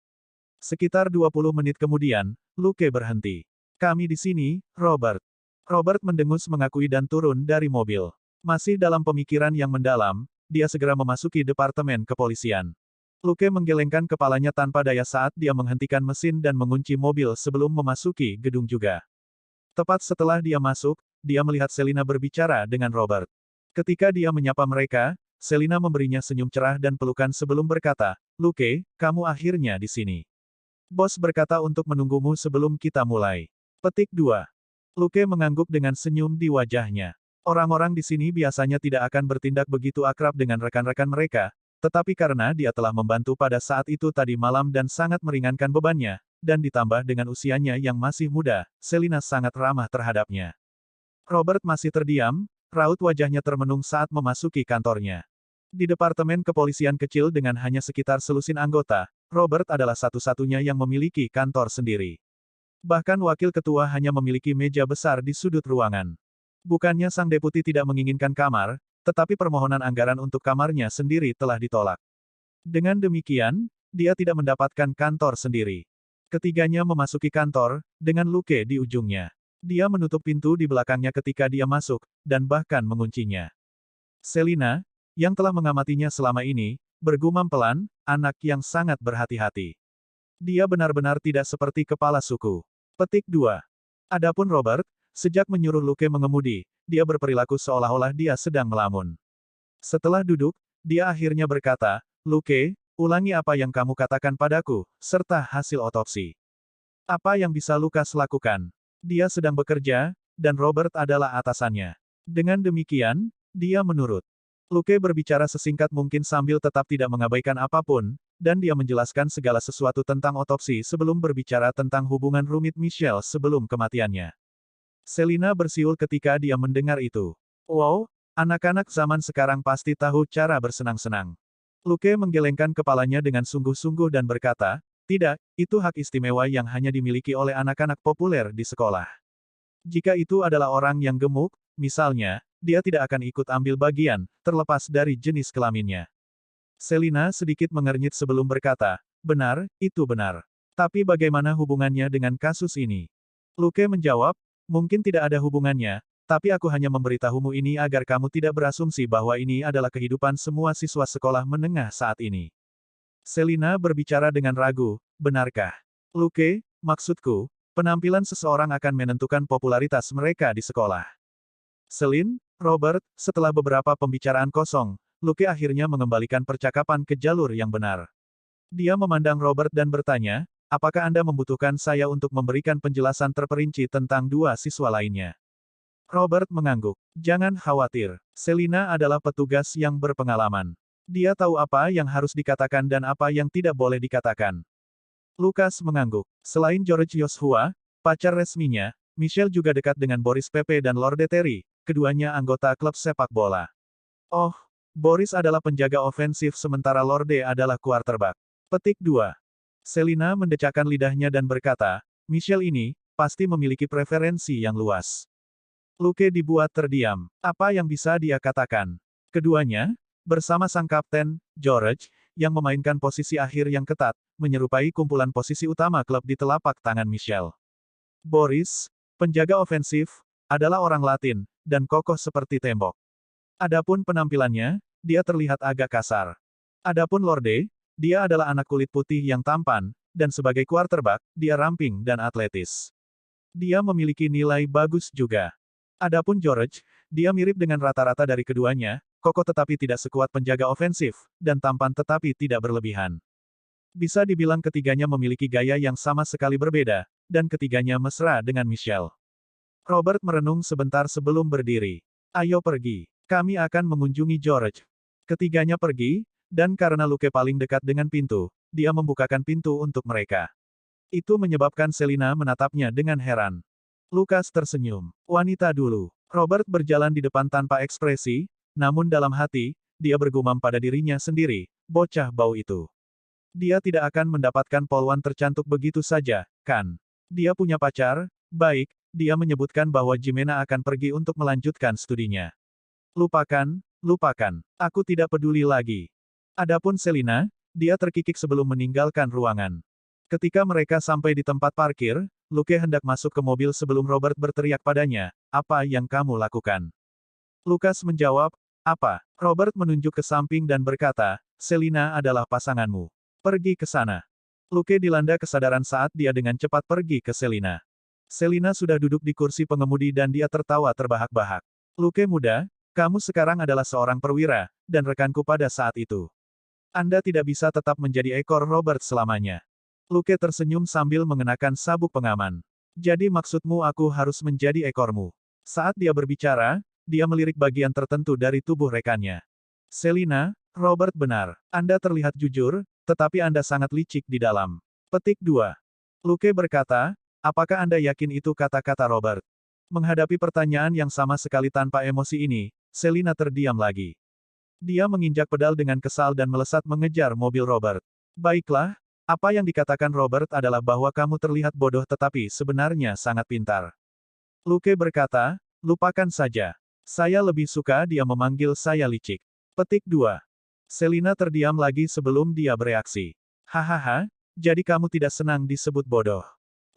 Sekitar 20 menit kemudian, Luke berhenti. "Kami di sini, Robert." Robert mendengus mengakui dan turun dari mobil. Masih dalam pemikiran yang mendalam, dia segera memasuki departemen kepolisian. Luke menggelengkan kepalanya tanpa daya saat dia menghentikan mesin dan mengunci mobil sebelum memasuki gedung juga. Tepat setelah dia masuk, dia melihat Selina berbicara dengan Robert. Ketika dia menyapa mereka, Selina memberinya senyum cerah dan pelukan sebelum berkata, "Luke, kamu akhirnya di sini. Bos berkata untuk menunggumu sebelum kita mulai." Petik 2. Luke mengangguk dengan senyum di wajahnya. Orang-orang di sini biasanya tidak akan bertindak begitu akrab dengan rekan-rekan mereka, tetapi karena dia telah membantu pada saat itu tadi malam dan sangat meringankan bebannya, dan ditambah dengan usianya yang masih muda, Selina sangat ramah terhadapnya. Robert masih terdiam, raut wajahnya termenung saat memasuki kantornya. Di departemen kepolisian kecil dengan hanya sekitar selusin anggota, Robert adalah satu-satunya yang memiliki kantor sendiri. Bahkan wakil ketua hanya memiliki meja besar di sudut ruangan. Bukannya sang deputi tidak menginginkan kamar, tetapi permohonan anggaran untuk kamarnya sendiri telah ditolak. Dengan demikian, dia tidak mendapatkan kantor sendiri. Ketiganya memasuki kantor, dengan Luke di ujungnya. Dia menutup pintu di belakangnya ketika dia masuk, dan bahkan menguncinya. Selina, yang telah mengamatinya selama ini, bergumam pelan, anak yang sangat berhati-hati. Dia benar-benar tidak seperti kepala suku. Petik 2. Adapun Robert, sejak menyuruh Luke mengemudi, dia berperilaku seolah-olah dia sedang melamun. Setelah duduk, dia akhirnya berkata, "Luke, ulangi apa yang kamu katakan padaku, serta hasil otopsi. Apa yang bisa Lukas lakukan?" Dia sedang bekerja, dan Robert adalah atasannya. Dengan demikian, dia menurut. Luke berbicara sesingkat mungkin sambil tetap tidak mengabaikan apapun, dan dia menjelaskan segala sesuatu tentang otopsi sebelum berbicara tentang hubungan rumit Michelle sebelum kematiannya. Selina bersiul ketika dia mendengar itu. "Wow, anak-anak zaman sekarang pasti tahu cara bersenang-senang." Luke menggelengkan kepalanya dengan sungguh-sungguh dan berkata, "Tidak, itu hak istimewa yang hanya dimiliki oleh anak-anak populer di sekolah. Jika itu adalah orang yang gemuk, misalnya, dia tidak akan ikut ambil bagian, terlepas dari jenis kelaminnya." Selina sedikit mengernyit sebelum berkata, "Benar, itu benar. Tapi bagaimana hubungannya dengan kasus ini?" Luke menjawab, "Mungkin tidak ada hubungannya, tapi aku hanya memberitahumu ini agar kamu tidak berasumsi bahwa ini adalah kehidupan semua siswa sekolah menengah saat ini." Selina berbicara dengan ragu, "Benarkah?" "Luke, maksudku, penampilan seseorang akan menentukan popularitas mereka di sekolah." "Selin, Robert," setelah beberapa pembicaraan kosong, Luke akhirnya mengembalikan percakapan ke jalur yang benar. Dia memandang Robert dan bertanya, "Apakah Anda membutuhkan saya untuk memberikan penjelasan terperinci tentang dua siswa lainnya?" Robert mengangguk. Jangan khawatir. Selina adalah petugas yang berpengalaman. Dia tahu apa yang harus dikatakan dan apa yang tidak boleh dikatakan. Lukas mengangguk. Selain George Joshua, pacar resminya, Michelle juga dekat dengan Boris Pepe dan Lorde Terry, keduanya anggota klub sepak bola. Oh, Boris adalah penjaga ofensif sementara Lorde adalah quarterback. Petik 2. Selina mendecakkan lidahnya dan berkata, Michelle ini, pasti memiliki preferensi yang luas. Luke dibuat terdiam. Apa yang bisa dia katakan? Keduanya, bersama sang kapten, George, yang memainkan posisi akhir yang ketat, menyerupai kumpulan posisi utama klub di telapak tangan Michelle. Boris, penjaga ofensif, adalah orang Latin, dan kokoh seperti tembok. Adapun penampilannya, dia terlihat agak kasar. Adapun Lorde, dia adalah anak kulit putih yang tampan, dan sebagai quarterback, dia ramping dan atletis. Dia memiliki nilai bagus juga. Adapun George, dia mirip dengan rata-rata dari keduanya, kokoh tetapi tidak sekuat penjaga ofensif, dan tampan tetapi tidak berlebihan. Bisa dibilang ketiganya memiliki gaya yang sama sekali berbeda, dan ketiganya mesra dengan Michelle. Robert merenung sebentar sebelum berdiri. Ayo pergi. Kami akan mengunjungi George. Ketiganya pergi, dan karena Luke paling dekat dengan pintu, dia membukakan pintu untuk mereka. Itu menyebabkan Selina menatapnya dengan heran. Lukas tersenyum. Wanita dulu. Robert berjalan di depan tanpa ekspresi, namun dalam hati, dia bergumam pada dirinya sendiri, bocah bau itu. Dia tidak akan mendapatkan polwan tercantik begitu saja, kan? Dia punya pacar, baik, dia menyebutkan bahwa Jimena akan pergi untuk melanjutkan studinya. Lupakan, lupakan. Aku tidak peduli lagi. Adapun Selina, dia terkikik sebelum meninggalkan ruangan. Ketika mereka sampai di tempat parkir, Luke hendak masuk ke mobil sebelum Robert berteriak padanya, apa yang kamu lakukan? Lukas menjawab, apa? Robert menunjuk ke samping dan berkata, Selina adalah pasanganmu. Pergi ke sana. Luke dilanda kesadaran saat dia dengan cepat pergi ke Selina. Selina sudah duduk di kursi pengemudi dan dia tertawa terbahak-bahak. Luke muda, kamu sekarang adalah seorang perwira, dan rekanku pada saat itu. Anda tidak bisa tetap menjadi ekor Robert selamanya. Luke tersenyum sambil mengenakan sabuk pengaman. Jadi maksudmu aku harus menjadi ekormu. Saat dia berbicara, dia melirik bagian tertentu dari tubuh rekannya. Selina, Robert benar. Anda terlihat jujur, tetapi Anda sangat licik di dalam. Petik 2. Luke berkata, apakah Anda yakin itu kata-kata Robert? Menghadapi pertanyaan yang sama sekali tanpa emosi ini, Selina terdiam lagi. Dia menginjak pedal dengan kesal dan melesat mengejar mobil Robert. Baiklah, apa yang dikatakan Robert adalah bahwa kamu terlihat bodoh tetapi sebenarnya sangat pintar. Luke berkata, lupakan saja. Saya lebih suka dia memanggil saya licik. Petik 2. Selina terdiam lagi sebelum dia bereaksi. Hahaha, jadi kamu tidak senang disebut bodoh.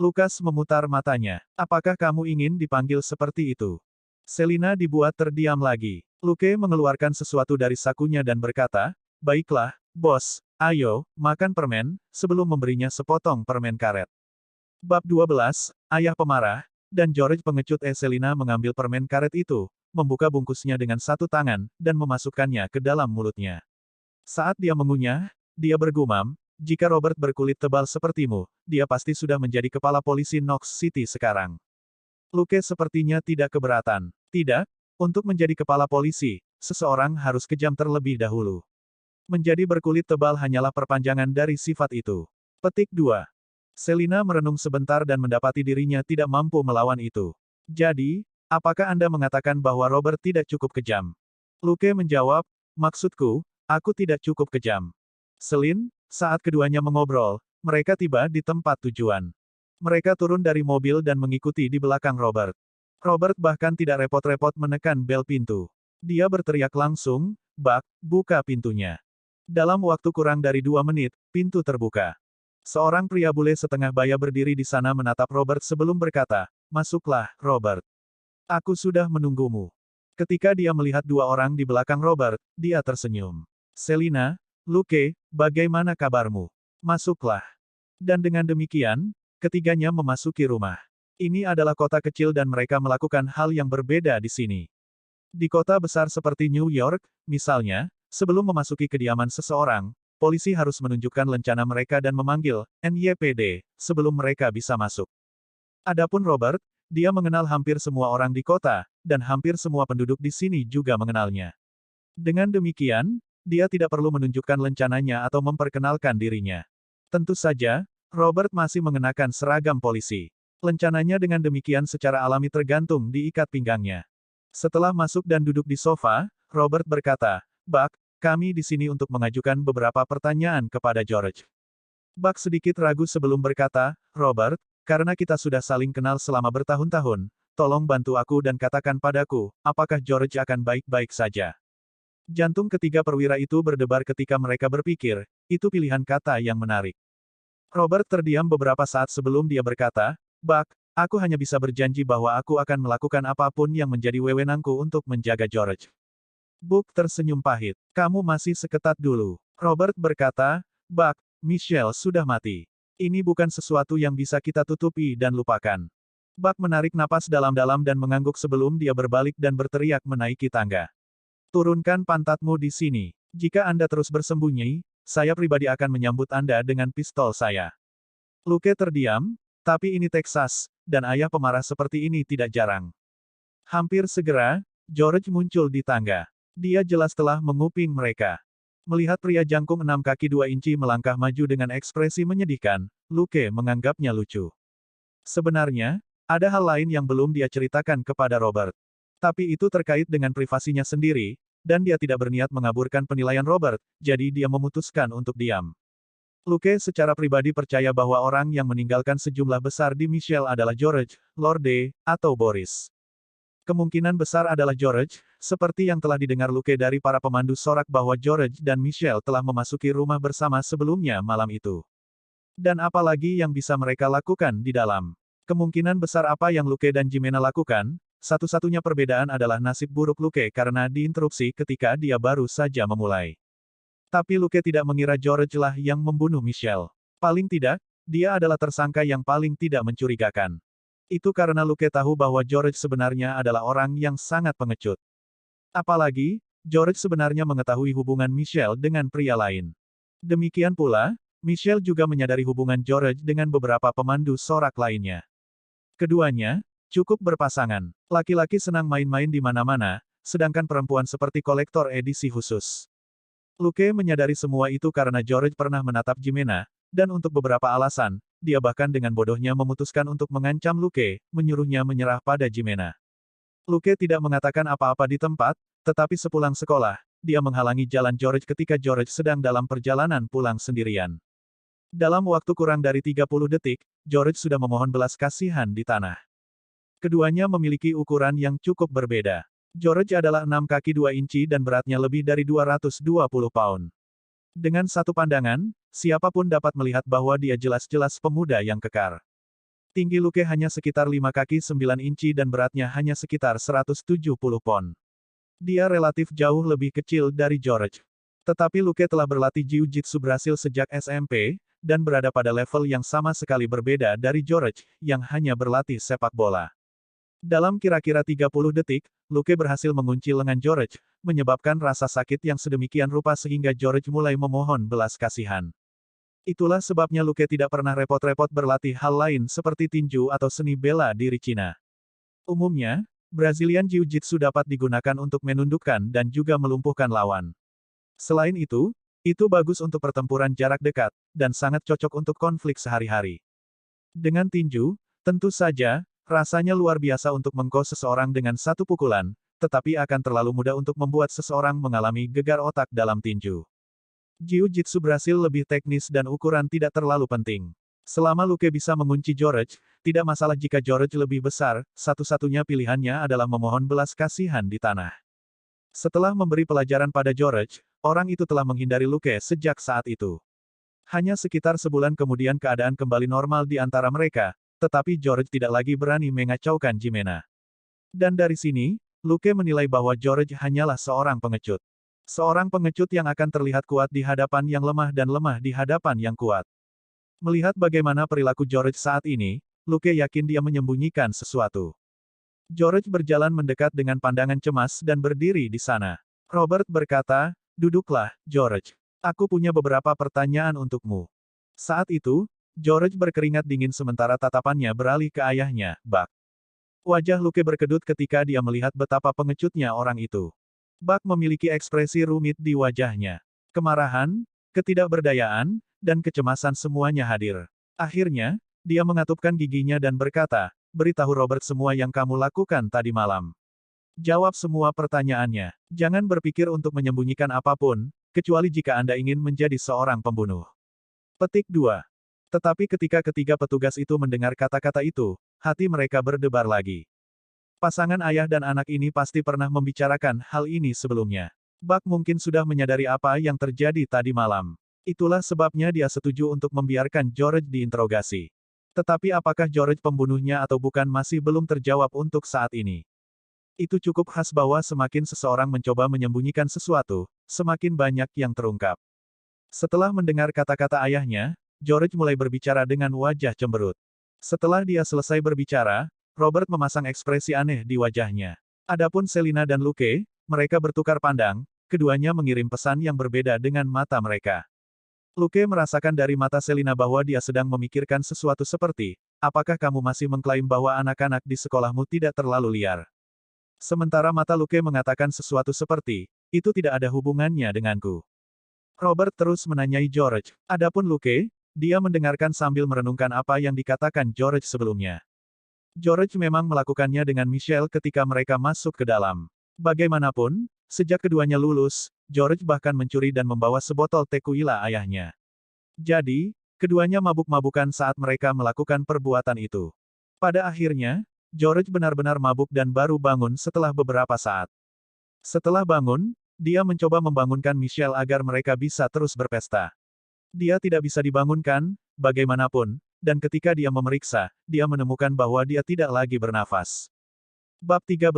Lukas memutar matanya. Apakah kamu ingin dipanggil seperti itu? Selina dibuat terdiam lagi. Luke mengeluarkan sesuatu dari sakunya dan berkata, baiklah, bos, ayo, makan permen, sebelum memberinya sepotong permen karet. Bab 12, Ayah Pemarah, dan George pengecut. Selina mengambil permen karet itu, membuka bungkusnya dengan satu tangan, dan memasukkannya ke dalam mulutnya. Saat dia mengunyah, dia bergumam, jika Robert berkulit tebal sepertimu, dia pasti sudah menjadi kepala polisi Knox City sekarang. Luke sepertinya tidak keberatan. Tidak, untuk menjadi kepala polisi, seseorang harus kejam terlebih dahulu. Menjadi berkulit tebal hanyalah perpanjangan dari sifat itu. Petik 2. Selina merenung sebentar dan mendapati dirinya tidak mampu melawan itu. Jadi, apakah Anda mengatakan bahwa Robert tidak cukup kejam? Luke menjawab, maksudku, aku tidak cukup kejam. Selin, saat keduanya mengobrol, mereka tiba di tempat tujuan. Mereka turun dari mobil dan mengikuti di belakang Robert. Robert bahkan tidak repot-repot menekan bel pintu. Dia berteriak langsung, Bak, buka pintunya. Dalam waktu kurang dari 2 menit, pintu terbuka. Seorang pria bule setengah baya berdiri di sana menatap Robert sebelum berkata, masuklah, Robert. Aku sudah menunggumu. Ketika dia melihat 2 orang di belakang Robert, dia tersenyum. Selina, Luke, bagaimana kabarmu? Masuklah. Dan dengan demikian, ketiganya memasuki rumah. Ini adalah kota kecil dan mereka melakukan hal yang berbeda di sini. Di kota besar seperti New York, misalnya, sebelum memasuki kediaman seseorang, polisi harus menunjukkan lencana mereka dan memanggil NYPD sebelum mereka bisa masuk. Adapun Robert, dia mengenal hampir semua orang di kota, dan hampir semua penduduk di sini juga mengenalnya. Dengan demikian, dia tidak perlu menunjukkan lencananya atau memperkenalkan dirinya. Tentu saja, Robert masih mengenakan seragam polisi. Lencananya dengan demikian secara alami tergantung di ikat pinggangnya. Setelah masuk dan duduk di sofa, Robert berkata, "Buck, kami di sini untuk mengajukan beberapa pertanyaan kepada George." Buck sedikit ragu sebelum berkata, "Robert, karena kita sudah saling kenal selama bertahun-tahun, tolong bantu aku dan katakan padaku, apakah George akan baik-baik saja?" Jantung ketiga perwira itu berdebar ketika mereka berpikir, itu pilihan kata yang menarik. Robert terdiam beberapa saat sebelum dia berkata, "Buck, aku hanya bisa berjanji bahwa aku akan melakukan apapun yang menjadi wewenangku untuk menjaga George." Buck tersenyum pahit. "Kamu masih seketat dulu." Robert berkata, "Buck, Michelle sudah mati. Ini bukan sesuatu yang bisa kita tutupi dan lupakan." Buck menarik napas dalam-dalam dan mengangguk sebelum dia berbalik dan berteriak menaiki tangga. "Turunkan pantatmu di sini. Jika Anda terus bersembunyi, saya pribadi akan menyambut Anda dengan pistol saya." Luke terdiam, tapi ini Texas, dan ayah pemarah seperti ini tidak jarang. Hampir segera, George muncul di tangga. Dia jelas telah menguping mereka. Melihat pria jangkung 6 kaki 2 inci melangkah maju dengan ekspresi menyedihkan, Luke menganggapnya lucu. Sebenarnya, ada hal lain yang belum dia ceritakan kepada Robert. Tapi itu terkait dengan privasinya sendiri, dan dia tidak berniat mengaburkan penilaian Robert, jadi dia memutuskan untuk diam. Luke secara pribadi percaya bahwa orang yang meninggalkan sejumlah besar di Michelle adalah George, Lorde, atau Boris. Kemungkinan besar adalah George, seperti yang telah didengar Luke dari para pemandu sorak bahwa George dan Michelle telah memasuki rumah bersama sebelumnya malam itu. Dan apalagi yang bisa mereka lakukan di dalam. Kemungkinan besar apa yang Luke dan Jimena lakukan, satu-satunya perbedaan adalah nasib buruk Luke karena diinterupsi ketika dia baru saja memulai. Tapi Luke tidak mengira George lah yang membunuh Michelle. Paling tidak, dia adalah tersangka yang paling tidak mencurigakan. Itu karena Luke tahu bahwa George sebenarnya adalah orang yang sangat pengecut. Apalagi, George sebenarnya mengetahui hubungan Michelle dengan pria lain. Demikian pula, Michelle juga menyadari hubungan George dengan beberapa pemandu sorak lainnya. Keduanya cukup berpasangan. Laki-laki senang main-main di mana-mana, sedangkan perempuan seperti kolektor edisi khusus. Luke menyadari semua itu karena George pernah menatap Jimena, dan untuk beberapa alasan, dia bahkan dengan bodohnya memutuskan untuk mengancam Luke, menyuruhnya menyerah pada Jimena. Luke tidak mengatakan apa-apa di tempat, tetapi sepulang sekolah, dia menghalangi jalan George ketika George sedang dalam perjalanan pulang sendirian. Dalam waktu kurang dari 30 detik, George sudah memohon belas kasihan di tanah. Keduanya memiliki ukuran yang cukup berbeda. George adalah 6 kaki 2 inci dan beratnya lebih dari 220 pound. Dengan satu pandangan, siapapun dapat melihat bahwa dia jelas-jelas pemuda yang kekar. Tinggi Luke hanya sekitar 5 kaki 9 inci dan beratnya hanya sekitar 170 pound. Dia relatif jauh lebih kecil dari George. Tetapi Luke telah berlatih Jiu-Jitsu Brasil sejak SMP, dan berada pada level yang sama sekali berbeda dari George, yang hanya berlatih sepak bola. Dalam kira-kira 30 detik, Luke berhasil mengunci lengan George, menyebabkan rasa sakit yang sedemikian rupa sehingga George mulai memohon belas kasihan. Itulah sebabnya Luke tidak pernah repot-repot berlatih hal lain seperti tinju atau seni bela diri Cina. Umumnya, Brazilian Jiu-Jitsu dapat digunakan untuk menundukkan dan juga melumpuhkan lawan. Selain itu bagus untuk pertempuran jarak dekat, dan sangat cocok untuk konflik sehari-hari. Dengan tinju, tentu saja, rasanya luar biasa untuk mengkos seseorang dengan satu pukulan, tetapi akan terlalu mudah untuk membuat seseorang mengalami gegar otak dalam tinju. Jiu-Jitsu Brasil lebih teknis dan ukuran tidak terlalu penting. Selama Luke bisa mengunci George, tidak masalah jika George lebih besar, satu-satunya pilihannya adalah memohon belas kasihan di tanah. Setelah memberi pelajaran pada George, orang itu telah menghindari Luke sejak saat itu. Hanya sekitar sebulan kemudian keadaan kembali normal di antara mereka, tetapi George tidak lagi berani mengacaukan Jimena. Dan dari sini, Luke menilai bahwa George hanyalah seorang pengecut. Seorang pengecut yang akan terlihat kuat di hadapan yang lemah dan lemah di hadapan yang kuat. Melihat bagaimana perilaku George saat ini, Luke yakin dia menyembunyikan sesuatu. George berjalan mendekat dengan pandangan cemas dan berdiri di sana. Robert berkata, "Duduklah, George. Aku punya beberapa pertanyaan untukmu." Saat itu, George berkeringat dingin sementara tatapannya beralih ke ayahnya, Buck. Wajah Luke berkedut ketika dia melihat betapa pengecutnya orang itu. Buck memiliki ekspresi rumit di wajahnya. Kemarahan, ketidakberdayaan, dan kecemasan semuanya hadir. Akhirnya, dia mengatupkan giginya dan berkata, beritahu Robert semua yang kamu lakukan tadi malam. Jawab semua pertanyaannya. Jangan berpikir untuk menyembunyikan apapun, kecuali jika Anda ingin menjadi seorang pembunuh. Petik 2. Tetapi ketika ketiga petugas itu mendengar kata-kata itu, hati mereka berdebar lagi. Pasangan ayah dan anak ini pasti pernah membicarakan hal ini sebelumnya. Buck mungkin sudah menyadari apa yang terjadi tadi malam. Itulah sebabnya dia setuju untuk membiarkan George diinterogasi. Tetapi apakah George pembunuhnya atau bukan masih belum terjawab untuk saat ini. Itu cukup khas bahwa semakin seseorang mencoba menyembunyikan sesuatu, semakin banyak yang terungkap. Setelah mendengar kata-kata ayahnya, George mulai berbicara dengan wajah cemberut. Setelah dia selesai berbicara, Robert memasang ekspresi aneh di wajahnya. Adapun Selina dan Luke, mereka bertukar pandang, keduanya mengirim pesan yang berbeda dengan mata mereka. Luke merasakan dari mata Selina bahwa dia sedang memikirkan sesuatu seperti, apakah kamu masih mengklaim bahwa anak-anak di sekolahmu tidak terlalu liar? Sementara mata Luke mengatakan sesuatu seperti, itu tidak ada hubungannya denganku. Robert terus menanyai George. Adapun Luke, dia mendengarkan sambil merenungkan apa yang dikatakan George sebelumnya. George memang melakukannya dengan Michelle ketika mereka masuk ke dalam. Bagaimanapun, sejak keduanya lulus, George bahkan mencuri dan membawa sebotol tequila ayahnya. Jadi, keduanya mabuk-mabukan saat mereka melakukan perbuatan itu. Pada akhirnya, George benar-benar mabuk dan baru bangun setelah beberapa saat. Setelah bangun, dia mencoba membangunkan Michelle agar mereka bisa terus berpesta. Dia tidak bisa dibangunkan, bagaimanapun, dan ketika dia memeriksa, dia menemukan bahwa dia tidak lagi bernafas. Bab 13,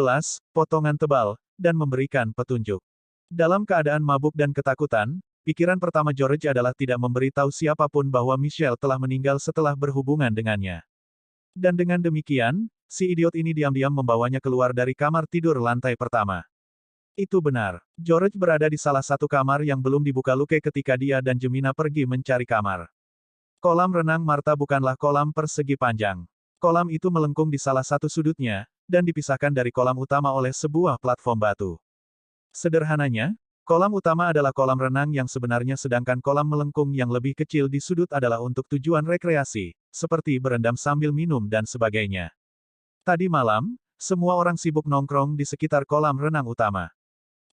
potongan tebal, dan memberikan petunjuk. Dalam keadaan mabuk dan ketakutan, pikiran pertama George adalah tidak memberi tahu siapapun bahwa Michelle telah meninggal setelah berhubungan dengannya. Dan dengan demikian, si idiot ini diam-diam membawanya keluar dari kamar tidur lantai pertama. Itu benar. George berada di salah satu kamar yang belum dibuka Luke ketika dia dan Jemina pergi mencari kamar. Kolam renang Marta bukanlah kolam persegi panjang. Kolam itu melengkung di salah satu sudutnya, dan dipisahkan dari kolam utama oleh sebuah platform batu. Sederhananya, kolam utama adalah kolam renang yang sebenarnya sedangkan kolam melengkung yang lebih kecil di sudut adalah untuk tujuan rekreasi, seperti berendam sambil minum dan sebagainya. Tadi malam, semua orang sibuk nongkrong di sekitar kolam renang utama.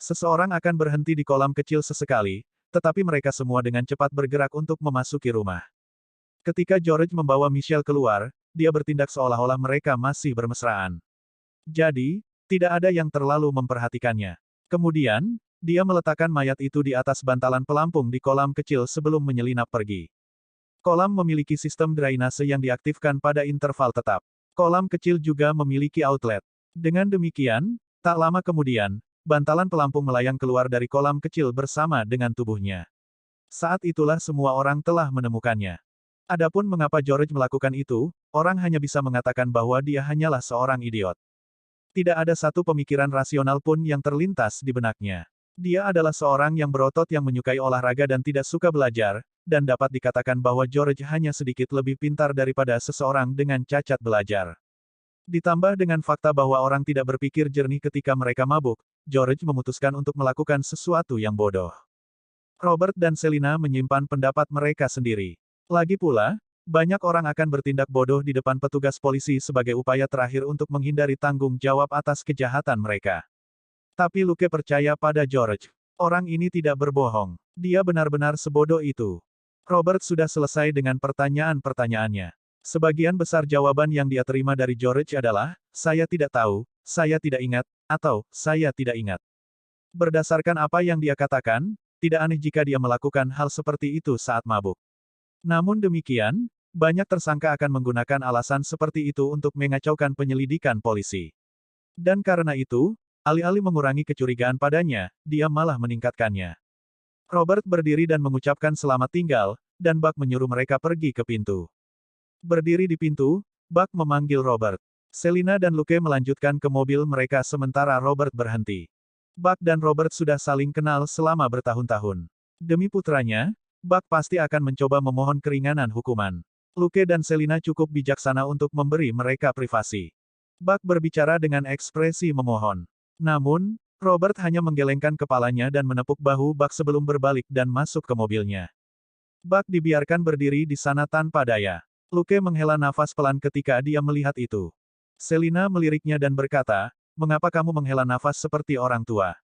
Seseorang akan berhenti di kolam kecil sesekali, tetapi mereka semua dengan cepat bergerak untuk memasuki rumah. Ketika George membawa Michelle keluar, dia bertindak seolah-olah mereka masih bermesraan. Jadi, tidak ada yang terlalu memperhatikannya. Kemudian, dia meletakkan mayat itu di atas bantalan pelampung di kolam kecil sebelum menyelinap pergi. Kolam memiliki sistem drainase yang diaktifkan pada interval tetap. Kolam kecil juga memiliki outlet. Dengan demikian, tak lama kemudian, bantalan pelampung melayang keluar dari kolam kecil bersama dengan tubuhnya. Saat itulah semua orang telah menemukannya. Adapun mengapa George melakukan itu, orang hanya bisa mengatakan bahwa dia hanyalah seorang idiot. Tidak ada satu pemikiran rasional pun yang terlintas di benaknya. Dia adalah seorang yang berotot yang menyukai olahraga dan tidak suka belajar, dan dapat dikatakan bahwa George hanya sedikit lebih pintar daripada seseorang dengan cacat belajar. Ditambah dengan fakta bahwa orang tidak berpikir jernih ketika mereka mabuk, George memutuskan untuk melakukan sesuatu yang bodoh. Robert dan Selina menyimpan pendapat mereka sendiri. Lagi pula, banyak orang akan bertindak bodoh di depan petugas polisi sebagai upaya terakhir untuk menghindari tanggung jawab atas kejahatan mereka. Tapi Luke percaya pada George. Orang ini tidak berbohong. Dia benar-benar sebodoh itu. Robert sudah selesai dengan pertanyaan-pertanyaannya. Sebagian besar jawaban yang dia terima dari George adalah, saya tidak tahu, saya tidak ingat, atau, saya tidak ingat. Berdasarkan apa yang dia katakan, tidak aneh jika dia melakukan hal seperti itu saat mabuk. Namun demikian, banyak tersangka akan menggunakan alasan seperti itu untuk mengacaukan penyelidikan polisi. Dan karena itu, alih-alih mengurangi kecurigaan padanya, dia malah meningkatkannya. Robert berdiri dan mengucapkan selamat tinggal, dan Buck menyuruh mereka pergi ke pintu. Berdiri di pintu, Buck memanggil Robert. Selina dan Luke melanjutkan ke mobil mereka sementara Robert berhenti. Buck dan Robert sudah saling kenal selama bertahun-tahun. Demi putranya, Buck pasti akan mencoba memohon keringanan hukuman. Luke dan Selina cukup bijaksana untuk memberi mereka privasi. Buck berbicara dengan ekspresi memohon. Namun, Robert hanya menggelengkan kepalanya dan menepuk bahu Buck sebelum berbalik dan masuk ke mobilnya. Buck dibiarkan berdiri di sana tanpa daya. Luke menghela nafas pelan ketika dia melihat itu. Selina meliriknya dan berkata, "Mengapa kamu menghela nafas seperti orang tua?"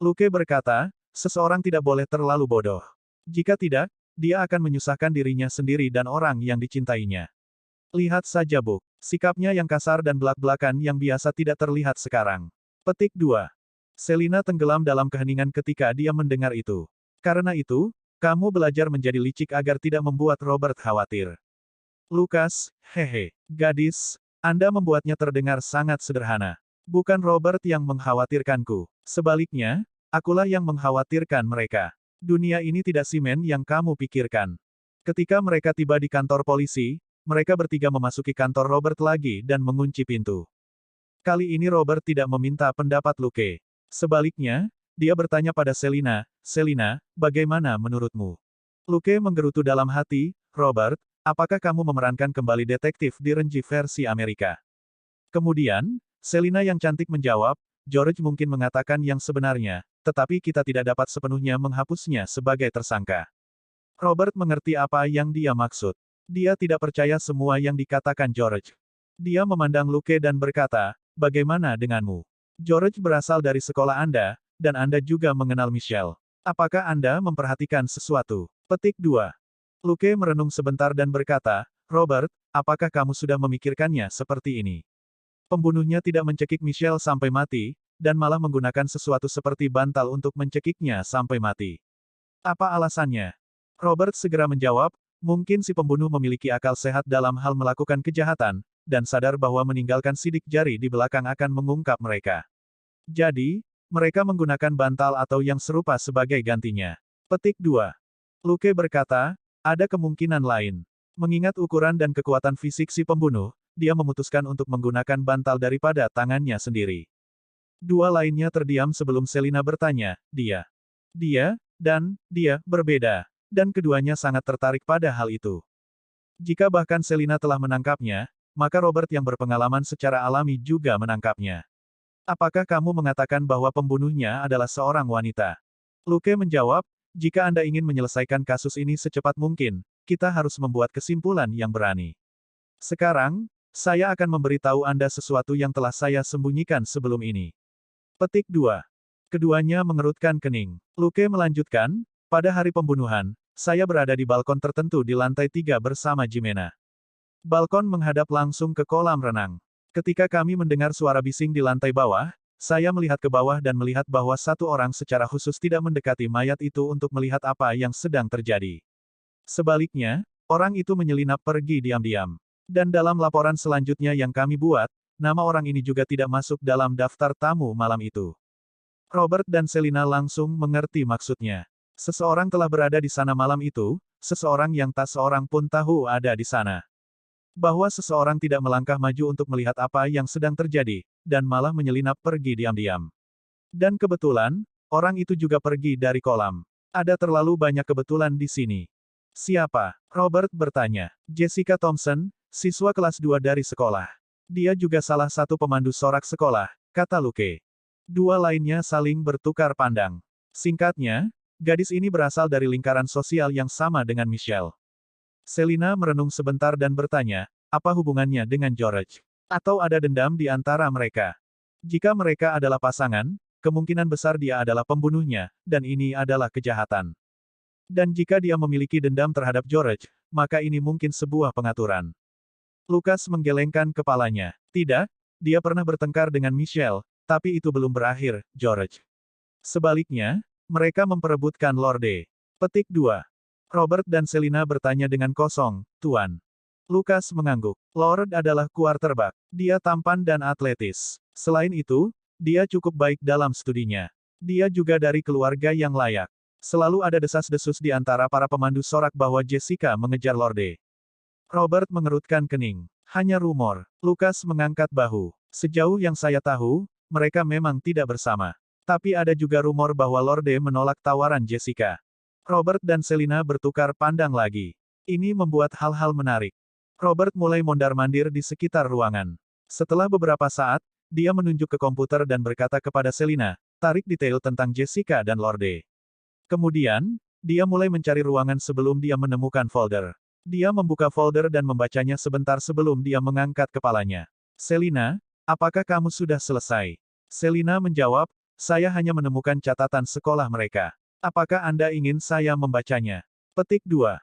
Luke berkata, "Seseorang tidak boleh terlalu bodoh. Jika tidak, dia akan menyusahkan dirinya sendiri dan orang yang dicintainya. Lihat saja Buck. Sikapnya yang kasar dan belak-belakan yang biasa tidak terlihat sekarang." Petik 2. Selina tenggelam dalam keheningan ketika dia mendengar itu. Karena itu, kamu belajar menjadi licik agar tidak membuat Robert khawatir. Lukas, hehe. Gadis, Anda membuatnya terdengar sangat sederhana. Bukan Robert yang mengkhawatirkanku. Sebaliknya, akulah yang mengkhawatirkan mereka. Dunia ini tidak simen yang kamu pikirkan. Ketika mereka tiba di kantor polisi, mereka bertiga memasuki kantor Robert lagi dan mengunci pintu. Kali ini Robert tidak meminta pendapat Luke. Sebaliknya, dia bertanya pada Selina, "Selina, bagaimana menurutmu?" Luke menggerutu dalam hati, "Robert, apakah kamu memerankan kembali detektif di Renji versi Amerika?" Kemudian, Selina yang cantik menjawab, "George mungkin mengatakan yang sebenarnya, tetapi kita tidak dapat sepenuhnya menghapusnya sebagai tersangka." Robert mengerti apa yang dia maksud. Dia tidak percaya semua yang dikatakan George. Dia memandang Luke dan berkata, "Bagaimana denganmu? George berasal dari sekolah Anda, dan Anda juga mengenal Michelle. Apakah Anda memperhatikan sesuatu?" Petik 2. Luke merenung sebentar dan berkata, "Robert, apakah kamu sudah memikirkannya seperti ini? Pembunuhnya tidak mencekik Michelle sampai mati, dan malah menggunakan sesuatu seperti bantal untuk mencekiknya sampai mati. Apa alasannya?" Robert segera menjawab, "Mungkin si pembunuh memiliki akal sehat dalam hal melakukan kejahatan, dan sadar bahwa meninggalkan sidik jari di belakang akan mengungkap mereka. Jadi, mereka menggunakan bantal atau yang serupa sebagai gantinya." Petik 2. Luke berkata, "Ada kemungkinan lain. Mengingat ukuran dan kekuatan fisik si pembunuh, dia memutuskan untuk menggunakan bantal daripada tangannya sendiri." Dua lainnya terdiam sebelum Selina bertanya, dan dia berbeda. Dan keduanya sangat tertarik pada hal itu. Jika bahkan Selina telah menangkapnya, maka Robert yang berpengalaman secara alami juga menangkapnya. "Apakah kamu mengatakan bahwa pembunuhnya adalah seorang wanita?" Luke menjawab, "Jika Anda ingin menyelesaikan kasus ini secepat mungkin, kita harus membuat kesimpulan yang berani. Sekarang, saya akan memberitahu Anda sesuatu yang telah saya sembunyikan sebelum ini." Petik 2. Keduanya mengerutkan kening. Luke melanjutkan, "Pada hari pembunuhan, saya berada di balkon tertentu di lantai 3 bersama Jimena. Balkon menghadap langsung ke kolam renang. Ketika kami mendengar suara bising di lantai bawah, saya melihat ke bawah dan melihat bahwa satu orang secara khusus tidak mendekati mayat itu untuk melihat apa yang sedang terjadi. Sebaliknya, orang itu menyelinap pergi diam-diam. Dan dalam laporan selanjutnya yang kami buat, nama orang ini juga tidak masuk dalam daftar tamu malam itu." Robert dan Selina langsung mengerti maksudnya. Seseorang telah berada di sana malam itu, seseorang yang tak seorang pun tahu ada di sana. Bahwa seseorang tidak melangkah maju untuk melihat apa yang sedang terjadi, dan malah menyelinap pergi diam-diam. Dan kebetulan, orang itu juga pergi dari kolam. Ada terlalu banyak kebetulan di sini. "Siapa?" Robert bertanya. "Jessica Thompson, siswa kelas 2 dari sekolah. Dia juga salah satu pemandu sorak sekolah," kata Luke. Dua lainnya saling bertukar pandang. Singkatnya, gadis ini berasal dari lingkaran sosial yang sama dengan Michelle. Selina merenung sebentar dan bertanya, "Apa hubungannya dengan George? Atau ada dendam di antara mereka? Jika mereka adalah pasangan, kemungkinan besar dia adalah pembunuhnya, dan ini adalah kejahatan. Dan jika dia memiliki dendam terhadap George, maka ini mungkin sebuah pengaturan." Lukas menggelengkan kepalanya. "Tidak, dia pernah bertengkar dengan Michelle, tapi itu belum berakhir, George. Sebaliknya, mereka memperebutkan Lorde." Petik 2. Robert dan Selina bertanya dengan kosong, "Tuan." Lukas mengangguk. "Lord adalah quarterback. Dia tampan dan atletis. Selain itu, dia cukup baik dalam studinya. Dia juga dari keluarga yang layak. Selalu ada desas-desus di antara para pemandu sorak bahwa Jessica mengejar Lorde." Robert mengerutkan kening. "Hanya rumor." Lukas mengangkat bahu. "Sejauh yang saya tahu, mereka memang tidak bersama. Tapi ada juga rumor bahwa Lorde menolak tawaran Jessica." Robert dan Selina bertukar pandang lagi. Ini membuat hal-hal menarik. Robert mulai mondar-mandir di sekitar ruangan. Setelah beberapa saat, dia menunjuk ke komputer dan berkata kepada Selina, tarik detail tentang Jessica dan Lorde. Kemudian, dia mulai mencari ruangan sebelum dia menemukan folder. Dia membuka folder dan membacanya sebentar sebelum dia mengangkat kepalanya. Selina, apakah kamu sudah selesai? Selina menjawab, saya hanya menemukan catatan sekolah mereka. Apakah Anda ingin saya membacanya? Petik 2.